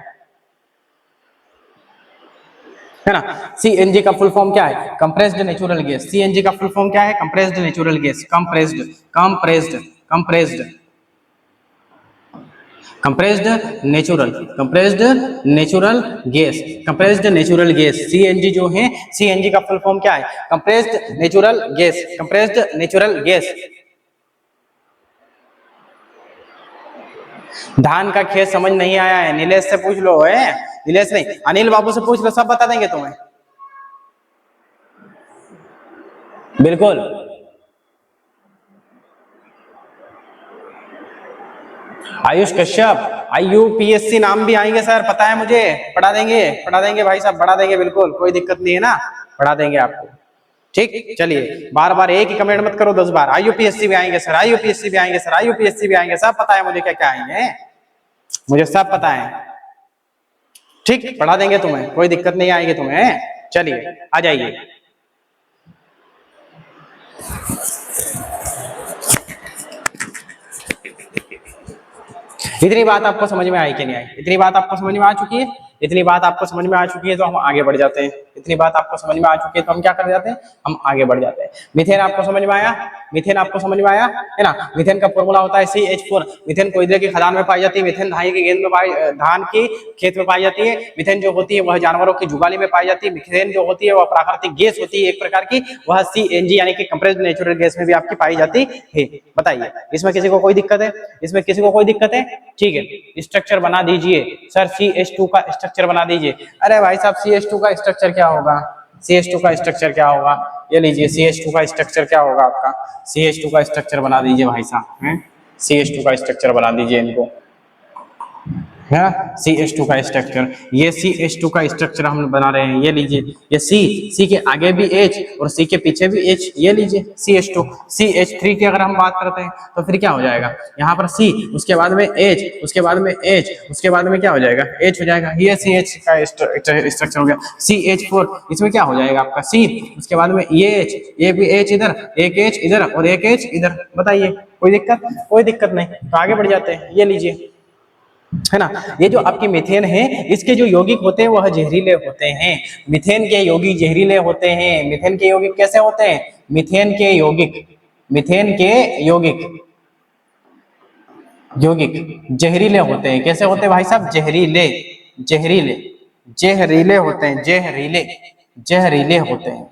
ना, सीएनजी का फुल फॉर्म क्या है, कंप्रेस्ड नेचुरल गैस, सीएनजी का फुल फॉर्म क्या है, compressed natural gas, compressed, compressed, compressed, compressed natural, compressed natural gas, compressed natural gas, CNG जो है, सीएनजी का फुल फॉर्म क्या है, compressed natural gas, compressed natural gas. धान का खेत समझ नहीं आया है, नीलेश से पूछ लो, है नीलेश नहीं, अनिल बाबू से पूछ लो, सब बता देंगे तुम्हें, बिल्कुल। आयुष कश्यप, आईयूपीएससी नाम भी आएंगे सर, पता है मुझे, पढ़ा देंगे भाई साहब, पढ़ा देंगे, बिल्कुल कोई दिक्कत नहीं है ना, पढ़ा देंगे आपको, ठीक। चलिए बार बार एक ही कमेंट मत करो 10 बार, आईयूपीएससी भी आएंगे सर, आईयूपीएससी भी आएंगे सर, आईयूपीएससी भी आएंगे, सब पता है मुझे क्या क्या आएंगे, मुझे सब पता है, ठीक, पढ़ा देंगे तुम्हें, कोई दिक्कत नहीं आएगी तुम्हें। चलिए आ जाइए, इतनी बात आपको समझ में आई कि नहीं आई, इतनी बात आपको समझ में आ चुकी है, इतनी बात आपको समझ में आ चुकी है तो हम आगे बढ़ जाते हैं, इतनी बात आपको समझ में आ चुकी है तो हम क्या कर जाते हैं, हम आगे बढ़ जाते हैं। मीथेन आपको समझ में आया, मीथेन आपको समझ में आया, है ना। मीथेन का फॉर्मूला होता है CH4, मीथेन कोयले की खदान में पाई जाती है, मीथेन धान की गेंद में धान की खेत में पाई जाती है, मीथेन जो होती है वह जानवरों की जुगाली में पाई जाती है, मीथेन जो होती है वह प्राकृतिक गैस होती है एक प्रकार की, वह CNG यानी कि कंप्रेस्ड नेचुरल गैस में भी आपकी पाई जाती है। बताइए इसमें किसी को कोई दिक्कत है, इसमें किसी को कोई दिक्कत है, ठीक है। स्ट्रक्चर बना दीजिए सर, CH2 का स्ट्रक्चर बना दीजिए। अरे भाई साहब CH2 का स्ट्रक्चर क्या होगा, CH2 का स्ट्रक्चर क्या होगा, ये लीजिए CH2 का स्ट्रक्चर क्या होगा आपका, CH2 का स्ट्रक्चर बना दीजिए भाई साहब, हैं CH2 का स्ट्रक्चर बना दीजिए इनको, है ना, CH2 का स्ट्रक्चर, ये CH2 का स्ट्रक्चर हम बना रहे हैं, ये लीजिए, ये C के आगे भी H और C के पीछे भी H, ये लीजिए CH2, CH3 की अगर हम बात करते हैं तो फिर क्या हो जाएगा, यहाँ पर C, उसके बाद में H, उसके बाद में H, उसके बाद में क्या हो जाएगा, H हो जाएगा, ये CH का स्ट्रक्चर हो गया। CH4, इसमें क्या हो जाएगा आपका C, उसके बाद में ये H, ये भी H इधर, एक H इधर और एक H इधर। बताइए कोई दिक्कत, कोई दिक्कत नहीं, तो आगे बढ़ जाते हैं, ये लीजिए, है ना। ये जो आपकी मीथेन है इसके जो यौगिक होते हैं वह जहरीले होते हैं, मीथेन के यौगिक जहरीले होते हैं। मीथेन के यौगिक कैसे होते हैं, मीथेन के यौगिक, मीथेन के यौगिक, यौगिक जहरीले होते हैं। कैसे होते हैं भाई साहब? जहरीले, जहरीले, जहरीले होते हैं, जहरीले, जहरीले होते हैं।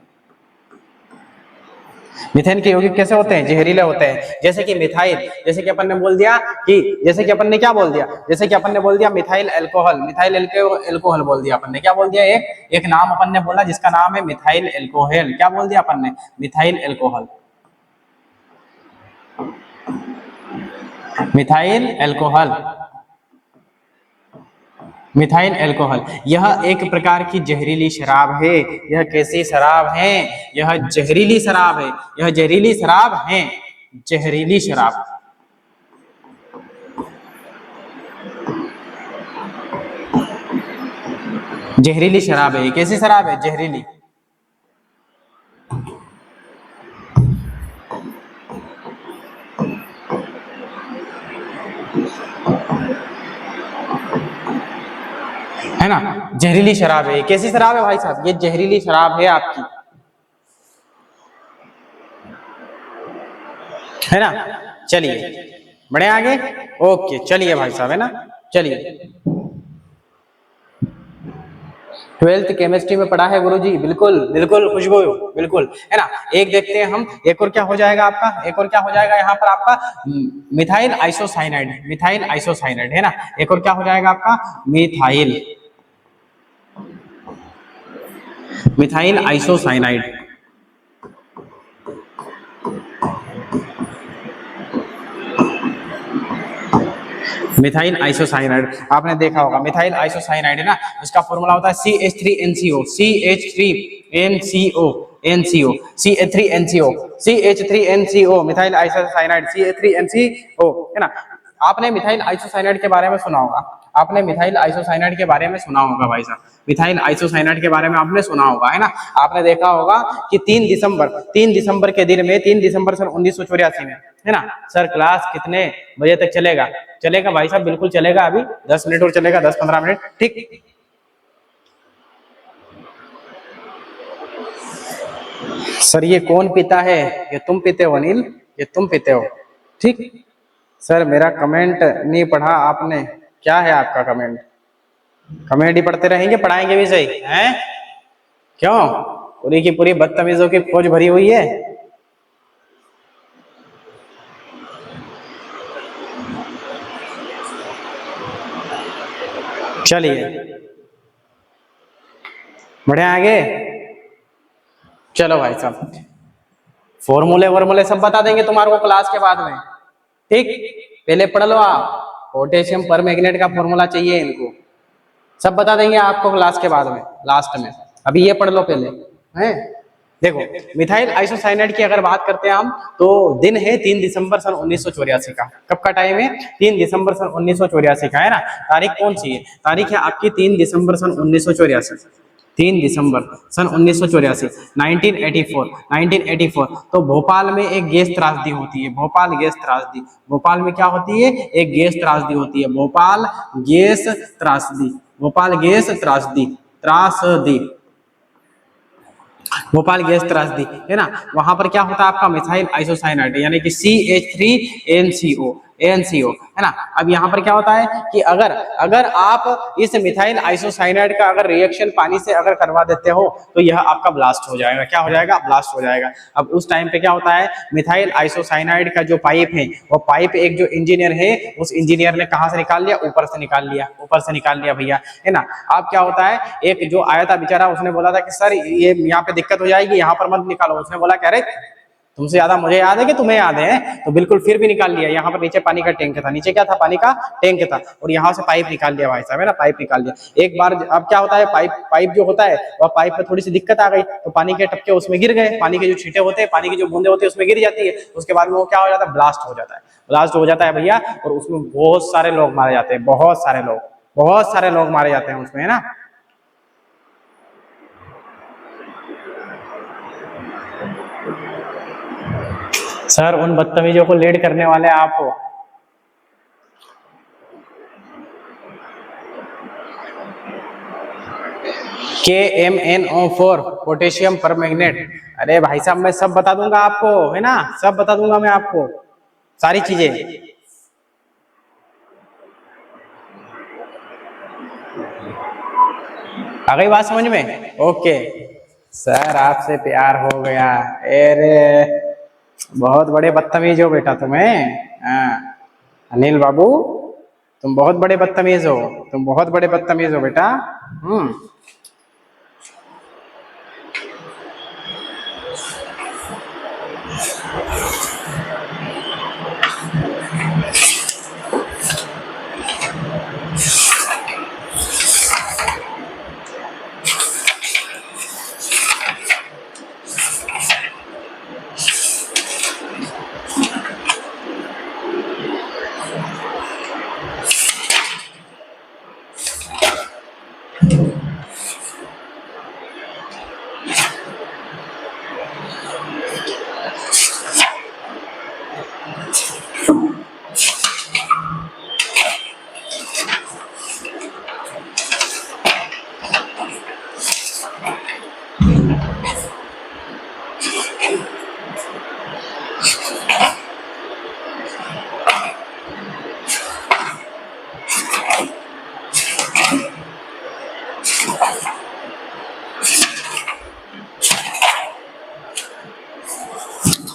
मीथेन के यौगिक कैसे होते हैं? जहरीले होते हैं। जैसे कि मिथाइल, जैसे कि अपन ने बोल दिया कि, जैसे कि अपन ने क्या बोल दिया, जैसे कि अपन ने बोल दिया मिथाइल अल्कोहल, मिथाइल अल्कोहल बोल दिया अपन ने। क्या बोल दिया? एक नाम अपन ने बोला जिसका नाम है मिथाइल अल्कोहल। क्या बोल दिया अपन ने? Methyl alcohol, methyl alcohol, methyl alcohol. यह एक प्रकार की जहरीली शराब है। यह कैसी शराब है? यह जहरीली शराब है। यह जहरीली शराब है, जहरीली शराब। जहरीली शराब है। कैसी शराब है? जहरीली। है ना? जहरीली शराब है। कैसी शराब है भाई साहब? ये जहरीली शराब है आपकी, है ना? चलिए बढ़े आगे। ओके चलिए भाई साहब, है ना? चलिए 12th केमिस्ट्री में पढ़ा है गुरुजी? बिल्कुल बिल्कुल खुशबू, बिल्कुल, है ना? एक देखते हैं हम, एक और क्या हो जाएगा आपका, एक और क्या हो जाएगा यहाँ पर आपका? मिथाइल आइसोसाइनाइड, मिथाइल आइसोसाइनाइड, है ना? एक और क्या हो जाएगा आपका? Methyl, methyl isocyanide. Methyl isocyanide आपने देखा होगा। मिथाइल आइसोसाइनाइड है ना, इसका फॉर्मूला होता है CH3NCO, CH3NCO, NCO, CH3NCO, CH3NCO, methyl isocyanide, CH3NCO, है ना? आपने मिथाइल आइसोसाइनाइड के बारे में सुना होगा, आपने मिथाइल आइसोसाइनाइड के बारे में सुना होगा भाई साहब, मिथाइल आइसोसाइनाइड के बारे में आपने सुना होगा, है ना? आपने देखा होगा कि 3 दिसंबर के दिन में, 3 दिसंबर सन 1984 में, है ना सर, क्लास कितने बजे तक चलेगा? चलेगा भाई साहब, बिल्कुल चलेगा। अभी 10 मिनट और चलेगा, 10-15 मिनट, ठीक। सर ये कौन पीता है? ये तुम पीते हो अनिल, ये तुम पीते हो, ठीक। सर मेरा कमेंट नहीं पढ़ा आपने, क्या है आपका कमेंट? कमेंट ही पढ़ते रहेंगे, पढ़ाएंगे भी सही हैं? क्यों? पूरी की पूरी बदतमीजों की फौज भरी हुई है। चलिए बढ़े आगे। चलो भाई साहब, फॉर्मूले वर्मूले सब बता देंगे तुम्हारे को क्लास के बाद में, ठीक। पहले पढ़ लो आप, पोटेशियम पर मैग्नेट का फॉर्मूला चाहिए इनको, सब बता देंगे आपको क्लास के बाद में, लास्ट में। अभी ये पढ़ लो पहले, हैं? देखो मिथाइल आइसोसाइनाइड की अगर बात करते हैं हम, तो दिन है 3 दिसंबर सन 1984 का। कब का टाइम है? 3 दिसंबर सन 1984 का, है ना? तारीख कौन सी है? तारीख है आपकी 3 दिसंबर सन 1984, 3 दिसंबर सन 1984, 1984, 1984। तो भोपाल में एक गैस त्रासदी होती है, भोपाल गैस त्रासदी। भोपाल में क्या होती है? एक गैस त्रासदी होती है, भोपाल गैस त्रासदी, भोपाल गैस त्रासदी, त्रासदी, भोपाल गैस त्रासदी, है ना? वहां पर क्या होता है आपका? मिथाइल आइसोसाइनाइड, यानी कि CH3NCO, NCO, है ना? अब यहाँ पर क्या होता है कि अगर अगर आप इस मिथाइल आइसोसाइनाइड का अगर रिएक्शन पानी से अगर करवा देते हो, तो यह आपका ब्लास्ट हो जाएगा। क्या हो जाएगा? ब्लास्ट हो जाएगा। अब उस टाइम पे क्या होता है? मिथाइल आइसोसाइनाइड का जो पाइप है, वो पाइप एक जो इंजीनियर है, उस इंजीनियर ने कहाँ से निकाल लिया? ऊपर से निकाल लिया, ऊपर से निकाल लिया भैया, है ना? अब क्या होता है, एक जो आया था बेचारा, उसने बोला था कि सर ये यहाँ पे दिक्कत हो जाएगी, यहाँ पर मत निकालो। उसने बोला कह रहे तुमसे ज्यादा मुझे याद है कि तुम्हें याद है, तो बिल्कुल फिर भी निकाल लिया। यहाँ पर नीचे पानी का टैंक था, नीचे क्या था? पानी का टैंक था, और यहाँ से पाइप निकाल लिया भाई साहब, है ना? पाइप निकाल लिया एक बार। अब क्या होता है, पाइप जो होता है, वह पाइप में थोड़ी सी दिक्कत आ गई, तो पानी के टपके उसमें गिर गए, पानी के जो छींटे होते हैं, पानी की जो बूंदे होती है उसमें गिर जाती है। उसके बाद में वो क्या हो जाता है? ब्लास्ट हो जाता है, ब्लास्ट हो जाता है भैया, और उसमें बहुत सारे लोग मारे जाते हैं, बहुत सारे लोग, बहुत सारे लोग मारे जाते हैं उसमें, है ना? सर उन बदतमीजों को लीड करने वाले आप हो। KMnO4 potassium permanganate. अरे भाई साहब मैं सब बता दूंगा आपको, है ना? सब बता दूंगा मैं आपको, सारी चीजें। आ गई बात समझ में? ओके सर आपसे प्यार हो गया। अरे बहुत बड़े बदतमीज हो बेटा तुम्हें। हाँ अनिल बाबू तुम बहुत बड़े बदतमीज हो, तुम बहुत बड़े बदतमीज हो बेटा। हम्म।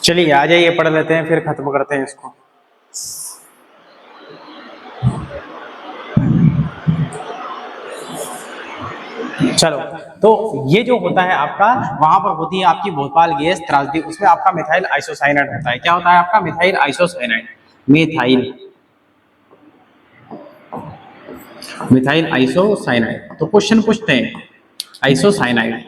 चलिए आ जाइए पढ़ लेते हैं फिर खत्म करते हैं इसको। चलो तो ये जो होता है आपका वहां पर होती है आपकी भोपाल गैस त्रासदी, उसमें आपका मिथाइल आइसोसाइनाइड होता है। क्या होता है आपका? Methyl isocyanide. Methyl methyl isocyanide. तो क्वेश्चन पूछते हैं आइसोसाइनाइड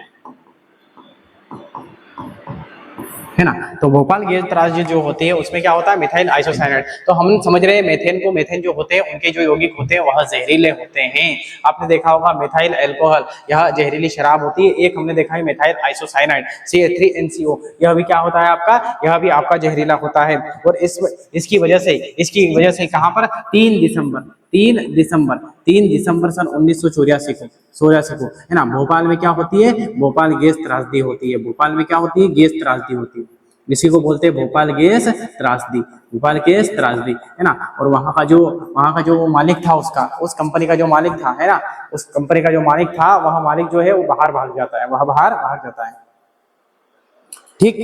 है ना। तो भोपाल गैस त्रासदी जो होती है उसमें क्या होता है? Methyl isocyanide. तो हम समझ रहे हैं मेथेन को, मेथेन जो होते हैं उनके जो यौगिक होते हैं वह जहरीले होते हैं। आपने देखा होगा मिथाइल अल्कोहल, यह जहरीली शराब होती है। एक हमने देखा है मिथाइल आइसोसाइनाइड CH3NCO, यह भी क्या होता है आपका? यह भी आपका जहरीला होता है। और इसकी वजह से कहां पर? 3 दिसंबर सन 1984 को है ना भोपाल में क्या होती है? भोपाल गैस त्रासदी होती है। भोपाल में क्या होती है? गैस त्रासदी होती है। इसी को बोलते हैं भोपाल गैस त्रासदी। भोपाल गैस त्रासदी है ना। और वहां का जो मालिक था उसका, उस कंपनी का जो मालिक था है ना, उस कंपनी का जो मालिक था वह मालिक जो है वो बाहर भाग जाता है, वह बाहर भाग जाता है। ठीक।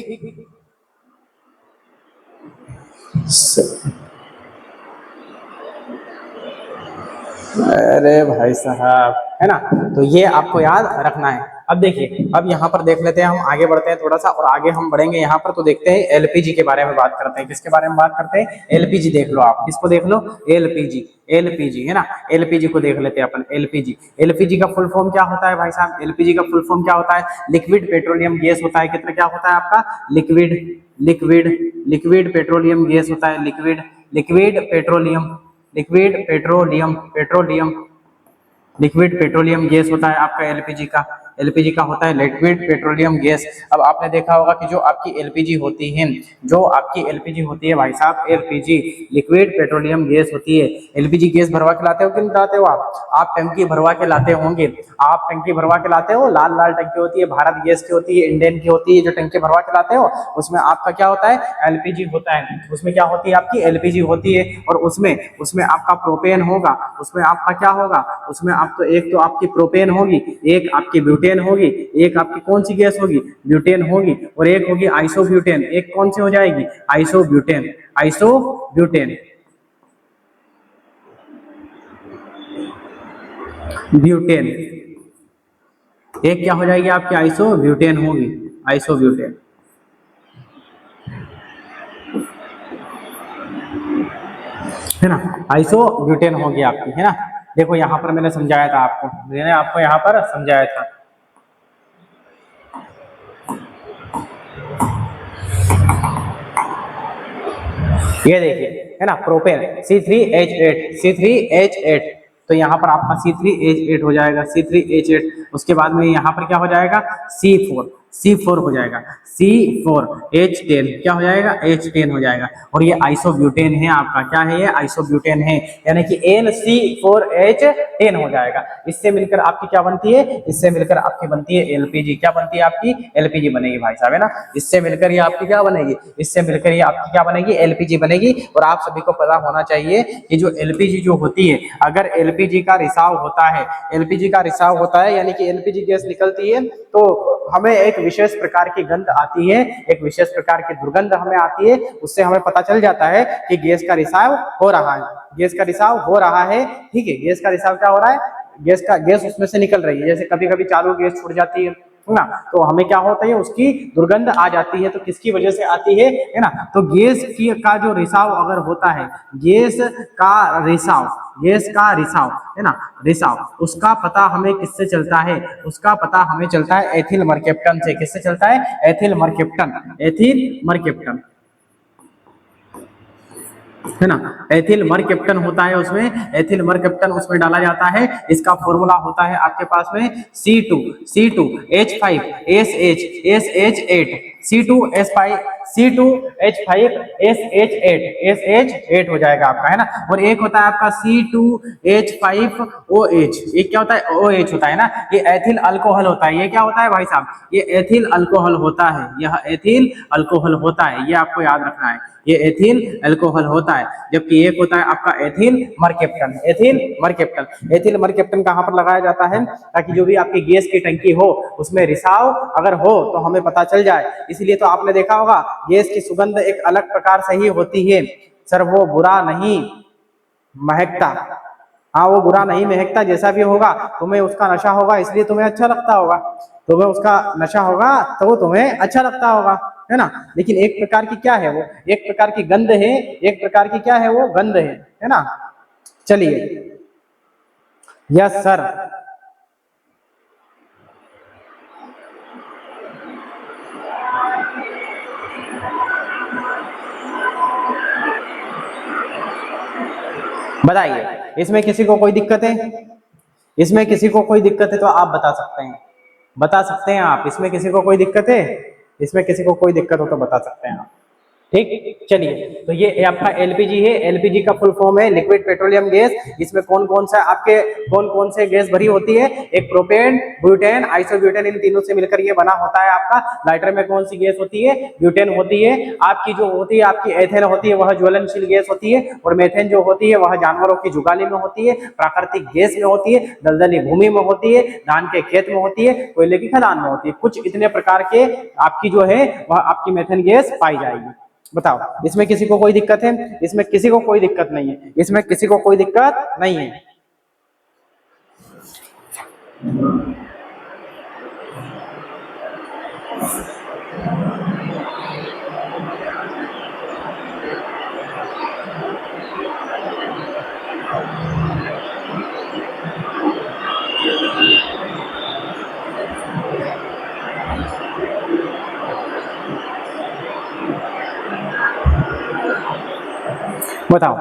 अरे भाई साहब है ना। तो ये आपको याद रखना है। अब देखिए, अब यहाँ पर देख लेते हैं, हम आगे बढ़ते हैं थोड़ा सा और आगे हम बढ़ेंगे यहाँ पर। तो देखते हैं एलपीजी के बारे में बात करते हैं। किसके बारे में बात करते हैं? एलपीजी देख लो आप। किसको देख लो? एलपीजी। एलपीजी है ना। एलपीजी को देख लेते हैं अपन। एलपीजी, एलपीजी का फुल फॉर्म क्या होता है भाई साहब? एलपीजी का फुल फॉर्म क्या होता है? लिक्विड पेट्रोलियम गैस होता है। कितना क्या होता है आपका? लिक्विड पेट्रोलियम गैस होता है। लिक्विड पेट्रोलियम गैस होता है आपका एलपीजी का। एलपीजी का होता है लिक्विड पेट्रोलियम गैस। अब आपने देखा होगा कि जो आपकी एलपीजी होती है, भाई साहब, एलपीजी लिक्विड पेट्रोलियम गैस होती है। एलपीजी गैस भरवा के लाते हो कि नहीं लाते हो आप टंकी भरवा के लाते होंगे। आप टंकी भरवा के लाते हो, लाल लाल टंकी होती है, भारत गैस की होती है, इंडियन की होती है। जो टंकी भरवा के लाते हो उसमें आपका क्या होता है? एलपीजी होता है। उसमें क्या होती है? आपकी एलपीजी होती है। और उसमें आपका प्रोपेन होगा। उसमें आपका क्या होगा? उसमें आपको एक तो आपकी प्रोपेन होगी, एक आपकी ब्यूटेन होगी, एक आपकी कौन सी गैस होगी? ब्यूटेन होगी। और एक होगी आइसोब्यूटेन। एक कौन सी हो जाएगी? आइसोब्यूटेन। ब्यूटेन। एक क्या हो जाएगी आपकी? आइसोब्यूटेन होगी। आइसोब्यूटेन है ना। आइसोब्यूटेन होगी आपकी है ना। देखो यहाँ पर मैंने समझाया था आपको, मैंने आपको यहाँ पर समझाया था। ये देखिए है ना, प्रोपेन C3H8। तो यहाँ पर आपका C3H8 हो जाएगा। C3H8 उसके बाद में यहाँ पर क्या हो जाएगा? C4 हो जाएगा, C4 H10 क्या हो जाएगा, H10 हो जाएगा। और ये आइसोब्यूटेन है आपका, क्या है ये, आइसोब्यूटेन है, यानी कि NC4H10 हो जाएगा। इससे मिलकर आपकी क्या बनती है, इससे मिलकर आपकी बनती है LPG, क्या बनती है आपकी, LPG बनेगी भाई साहब, है ना। इससे मिलकर ये आपकी क्या बनेगी, इससे मिलकर ये आपकी क्या बनेगी, LPG बनेगी। और आप सभी को पता होना चाहिए कि जो LPG जो होती है, अगर LPG का रिसाव होता है, LPG का रिसाव होता है यानी कि LPG गैस निकलती है तो हमें एक विशेष प्रकार की गंध आती है, एक विशेष प्रकार की दुर्गंध हमें आती है। उससे हमें पता चल जाता है कि गैस का रिसाव हो रहा है, गैस का रिसाव हो रहा है। ठीक है, गैस का रिसाव क्या हो रहा है, गैस उसमें से निकल रही है। जैसे कभी कभी चालू गैस छूट जाती है ना, तो हमें क्या होता है, उसकी दुर्गंध आ जाती है। तो किसकी वजह से आती है ना, तो गैस की का जो रिसाव अगर होता है, गैस का रिसाव, गैस का रिसाव है ना, रिसाव, उसका पता हमें किससे चलता है, उसका पता हमें चलता है एथिल मरकेप्टन से। किससे चलता है, एथिल मरकेप्टन, एथिल मरकेप्टन, है ना। एथिल मरकेप्टन होता है उसमें, एथिल मरकेप्टन उसमें डाला जाता है। इसका फॉर्मूला होता है आपके पास में C2H5SH8, C2H5SH8 हो जाएगा आपका, है ना। और एक होता है आपका C2H5OH, ये क्या होता है, OH होता है ना, ये एथिल अल्कोहल होता है। ये क्या होता है भाई साहब, ये एथिल अल्कोहल होता है, यह एथिल अल्कोहल होता है, ये आपको याद रखना है, ये एथिल अल्कोहल होता है। जबकि एक होता है आपका एथिल मरकेप्टन, एथिल मरकेप्टन। एथिल मरकेप्टन कहां पर लगाया जाता है, ताकि जो भी आपकी गैस की टंकी हो उसमें रिसाव अगर हो तो हमें पता चल जाए। इसलिए तो आपने देखा होगा गैस की सुगंध एक अलग प्रकार से ही होती है सर, वो बुरा नहीं महकता। हाँ, वो बुरा नहीं महकता, जैसा भी होगा तुम्हें उसका नशा होगा इसलिए तुम्हें अच्छा लगता होगा, तुम्हें उसका नशा होगा तो वो तुम्हें अच्छा लगता होगा, है ना। लेकिन एक प्रकार की क्या है वो, एक प्रकार की गंध है, एक प्रकार की क्या है वो, गंध है ना। चलिए, यस सर, बताइए इसमें किसी को कोई दिक्कत है, इसमें किसी को कोई दिक्कत है तो आप बता सकते हैं, बता सकते हैं आप, इसमें किसी को कोई दिक्कत है, इसमें किसी को कोई दिक्कत हो तो बता सकते हैं आप। ठीक, चलिए, तो ये आपका एलपीजी है, एलपीजी का फुल फॉर्म है लिक्विड पेट्रोलियम गैस। इसमें कौन कौन सा आपके कौन कौन से गैस भरी होती है, एक प्रोपेन, ब्यूटेन, आइसोब्यूटेन, इन तीनों से मिलकर ये बना होता है आपका। लाइटर में कौन सी गैस होती है, ब्यूटेन होती है। आपकी जो होती है आपकी एथेन होती है, वह ज्वलनशील गैस होती है। और मेथेन जो होती है वह जानवरों की जुगाली में होती है, प्राकृतिक गैस में होती है, दलदली भूमि में होती है, धान के खेत में होती है, कोयले की खदान में होती है। कुछ इतने प्रकार के आपकी जो है वह आपकी मेथेन गैस पाई जाएगी। बताओ, इसमें किसी को कोई दिक्कत है, इसमें किसी को कोई दिक्कत नहीं है, इसमें किसी को कोई दिक्कत नहीं है। बताओ,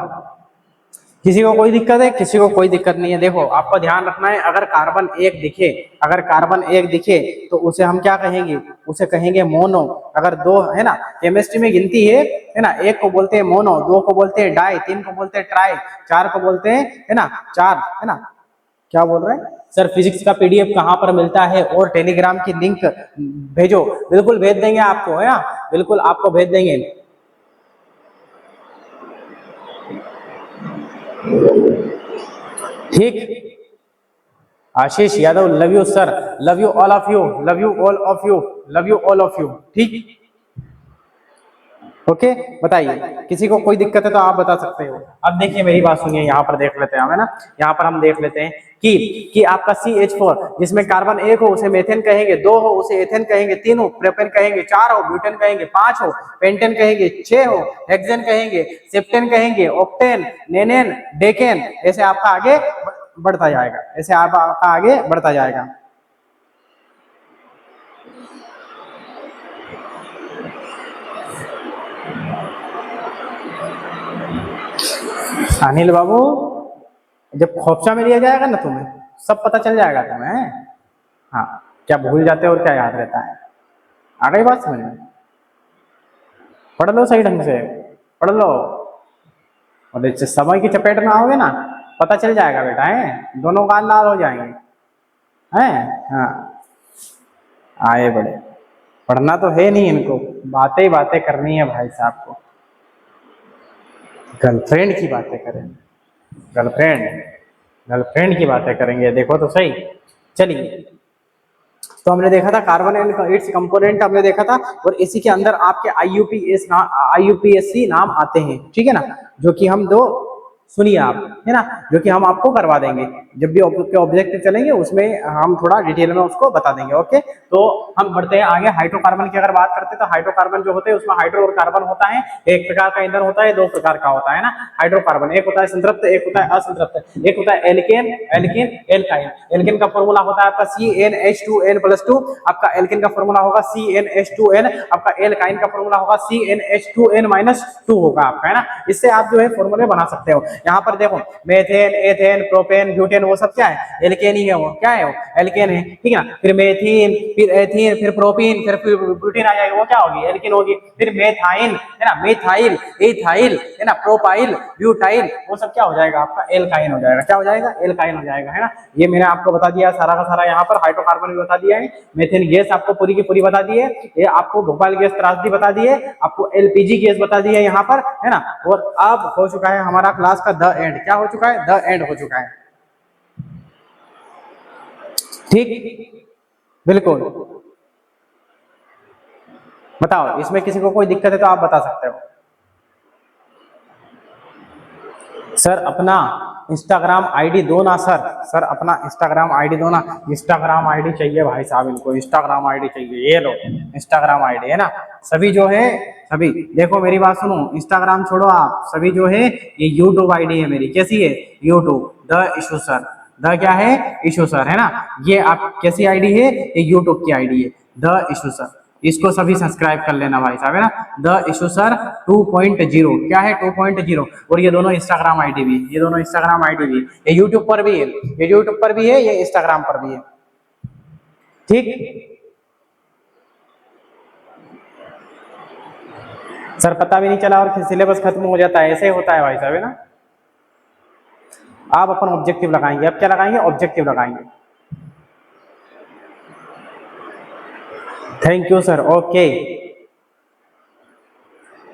किसी को कोई दिक्कत है, किसी को कोई दिक्कत नहीं है। देखो, आपको ध्यान रखना है, अगर कार्बन एक दिखे, अगर कार्बन एक दिखे तो उसे हम क्या कहेंगे, उसे कहेंगे मोनो। अगर दो है ना, केमिस्ट्री में गिनती है ना, एक को बोलते हैं मोनो, दो को बोलते हैं डाई, तीन को बोलते हैं ट्राई, चार को बोलते हैं है ना चार, है ना। क्या बोल रहे हैं सर, फिजिक्स का पीडीएफ कहाँ पर मिलता है और टेलीग्राम की लिंक भेजो, बिल्कुल भेज देंगे आपको, है ना, बिल्कुल आपको भेज देंगे। ठीक, Ashish Yadav, love you sir, love you all of you, love you all of you, love you all of you. ठीक, ओके, बताइए किसी को कोई दिक्कत है तो आप बता सकते हो। अब देखिए मेरी बात सुनिए, यहाँ पर देख लेते हैं हम, है ना, यहाँ पर हम देख लेते हैं कि आपका CH4 जिसमें कार्बन एक हो उसे मेथेन कहेंगे, दो हो उसे एथेन कहेंगे, तीन हो प्रोपेन कहेंगे, चार हो ब्यूटेन कहेंगे, पांच हो पेंटेन कहेंगे, छह हो हेक्सेन कहेंगे, सेप्टेन कहेंगे, ऑक्टेन, नेनेन, डेकेन। ऐसे आपका आगे बढ़ता जाएगा, ऐसे आपका आगे बढ़ता जाएगा। अनिल बाबू, जब खोपचा में लिया जाएगा ना तुम्हें सब पता चल जाएगा तुम्हें। हाँ, क्या भूल जाते हो और क्या याद रहता है। आ गई बात समझ में? पढ़ लो सही ढंग से, पढ़ लो, और इससे समय की चपेट में आओगे ना पता चल जाएगा बेटा, है दोनों कान लाल हो जाएंगे, हैं? हाँ, आए बड़े, पढ़ना तो है नहीं इनको, बातें ही बातें करनी है भाई साहब को। गर्लफ्रेंड की बातें करेंगे, गर्लफ्रेंड, गर्लफ्रेंड की बातें करेंगे, देखो तो सही। चलिए, तो हमने देखा था कार्बन एंड इट्स कंपोनेंट हमने देखा था, और इसी के अंदर आपके IUPAC नाम आते हैं, ठीक है ना, जो कि हम दो सुनिए आप, है ना, जो कि हम आपको करवा देंगे जब भी ऑब्जेक्टिव चलेंगे उसमें हम थोड़ा डिटेल में उसको बता देंगे। ओके, तो हम बढ़ते हैं आगे। हाइड्रोकार्बन की अगर बात करते हैं तो हाइड्रोकार्बन जो होते हैं उसमें हाइड्रो और कार्बन होता है, एक प्रकार का ईंधन होता है, दो प्रकार का होता है ना हाइड्रोकार्बन, एक होता है संतृप्त, एक होता है असंतृप्त, एक होता है एल्केन, एल्किन, एल्काइन। एल्केन का फॉर्मूला होता है आपका CnH2n+2, आपका एल्केन का फॉर्मूला होगा CnH2n, आपका एल्काइन का फॉर्मूला होगा CnH2n-2 होगा आपका, है ना। इससे आप जो है फॉर्मूले बना सकते हो। यहाँ पर देखो मेथेन, एथेन, प्रोपेन, ब्यूटेन, वो सब क्या है? एल्केन ही है, वो क्या है? वो एल्केन है, ठीक है ना। फिर मेथीन, फिर एथीन, फिर प्रोपीन, फिर ब्यूटेन आ जाएगा, वो क्या होगी? एल्केन होगी। फिर मेथाइन, है ना, मेथाइल, एथाइल, है ना, प्रोपाइल, ब्यूटाइल, वो सब क्या हो जाएगा? आपका एल्काइन हो जाएगा। क्या हो जाएगा? एल्काइन हो जाएगा, है ना। ये मैंने आपको बता दिया सारा का सारा, यहाँ पर हाइड्रोकार्बन भी बता दिया है, मेथेन गैस आपको पूरी की पूरी बता दी है, ये आपको भोपाल गैस त्रासदी बता दी है, आपको LPG गैस बता दी है यहाँ पर, है ना। और अब हो चुका है हमारा क्लास का द एंड। क्या हो चुका है? द एंड हो चुका है, ठीक, बिल्कुल। बताओ इसमें किसी को कोई दिक्कत है तो आप बता सकते हो। सर अपना इंस्टाग्राम आईडी दो ना सर, सर अपना इंस्टाग्राम आईडी दो ना। इंस्टाग्राम आईडी चाहिए भाई साहब, इनको इंस्टाग्राम आईडी चाहिए, ये लो इंस्टाग्राम आईडी, है ना। सभी जो है, सभी देखो मेरी बात सुनो, इंस्टाग्राम छोड़ो आप, सभी जो है ये यूट्यूब आईडी है मेरी। कैसी है? YouTube the issue sir, the क्या है? इशू सर, है ना। ये आप कैसी आईडी है? ये यूट्यूब की आईडी है, द इशू सर। इसको सभी सब्सक्राइब कर लेना भाई साहब, है ना। द इशू सर 2.0, क्या है? 2.0। और ये दोनों इंस्टाग्राम आईडी भी, ये दोनों इंस्टाग्राम आईडी भी, ये यूट्यूब पर भी है, ये यूट्यूब पर भी है, ये इंस्टाग्राम पर भी है, ठीक। सर पता भी नहीं चला और फिर सिलेबस खत्म हो जाता है, ऐसे होता है भाई साहब, है ना। आप अपन ऑब्जेक्टिव लगाएंगे, अब क्या लगाएंगे? ऑब्जेक्टिव लगाएंगे। Thank you sir, okay.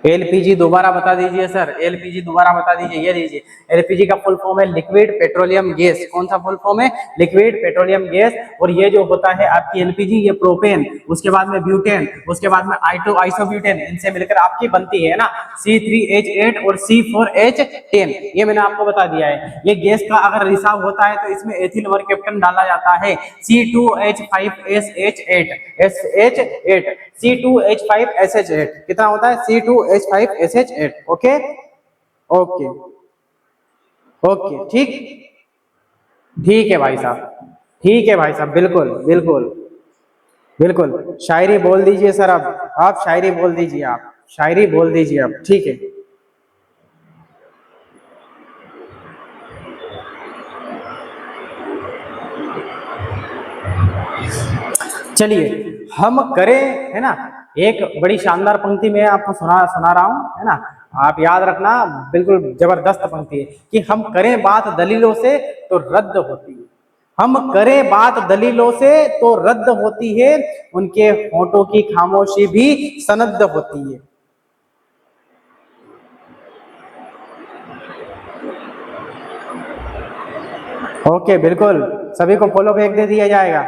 LPG दोबारा बता दीजिए सर, LPG दोबारा बता दीजिए, ये लीजिए। LPG का फुल फॉर्म है लिक्विड पेट्रोलियम गैस। कौन सा फुल फॉर्म है? Liquid petroleum gas. और ये जो होता है आपकी LPG, ये प्रोपेन, उसके बाद में ब्यूटेन, उसके बाद में आइसोब्यूटेन, इनसे मिलकर आपकी बनती है ना C3H8 और C4H10। ये मैंने आपको बता दिया है। ये गैस का अगर रिसाव होता है तो इसमें एथिल मरकैप्टन डाला जाता है, C2H5SH8, SH8, C2H5SH8 कितना होता है? C2H5SH8। ओके, ओके, ओके, ठीक, ठीक है भाई साहब, ठीक है भाई साहब, बिल्कुल बिल्कुल बिल्कुल। शायरी बोल दीजिए सर, अब आप शायरी बोल दीजिए, आप शायरी बोल दीजिए अब, ठीक है। चलिए हम करें, है ना, एक बड़ी शानदार पंक्ति में आपको सुना रहा हूं, है ना। आप याद रखना, बिल्कुल जबरदस्त पंक्ति है कि हम करें बात दलीलों से तो रद्द होती है, हम करें बात दलीलों से तो रद्द होती है, उनके होठों की खामोशी भी सनद होती है। ओके, बिल्कुल, सभी को फॉलो बैक दे दिया जाएगा,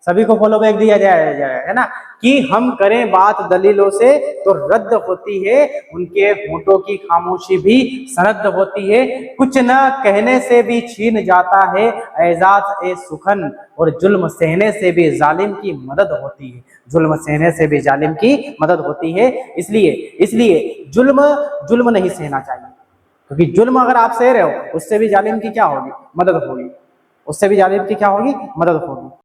सभी को फॉलो बैक दिया जाएगा, है ना, कि हम करें बात दलीलों से तो रद्द होती है, उनके होठों की खामोशी भी सनद होती है, कुछ न कहने से भी छीन जाता है एजाज ए सुखन, और जुल्म सहने से भी जालिम की मदद होती है, जुल्म सहने से भी जालिम की मदद होती है। इसलिए इसलिए जुल्म जुल्म नहीं सहना चाहिए, क्योंकि जुल्म अगर आप सह रहे हो उससे भी जालिम की क्या होगी? मदद होगी, उससे भी जालिम की क्या होगी? मदद होगी।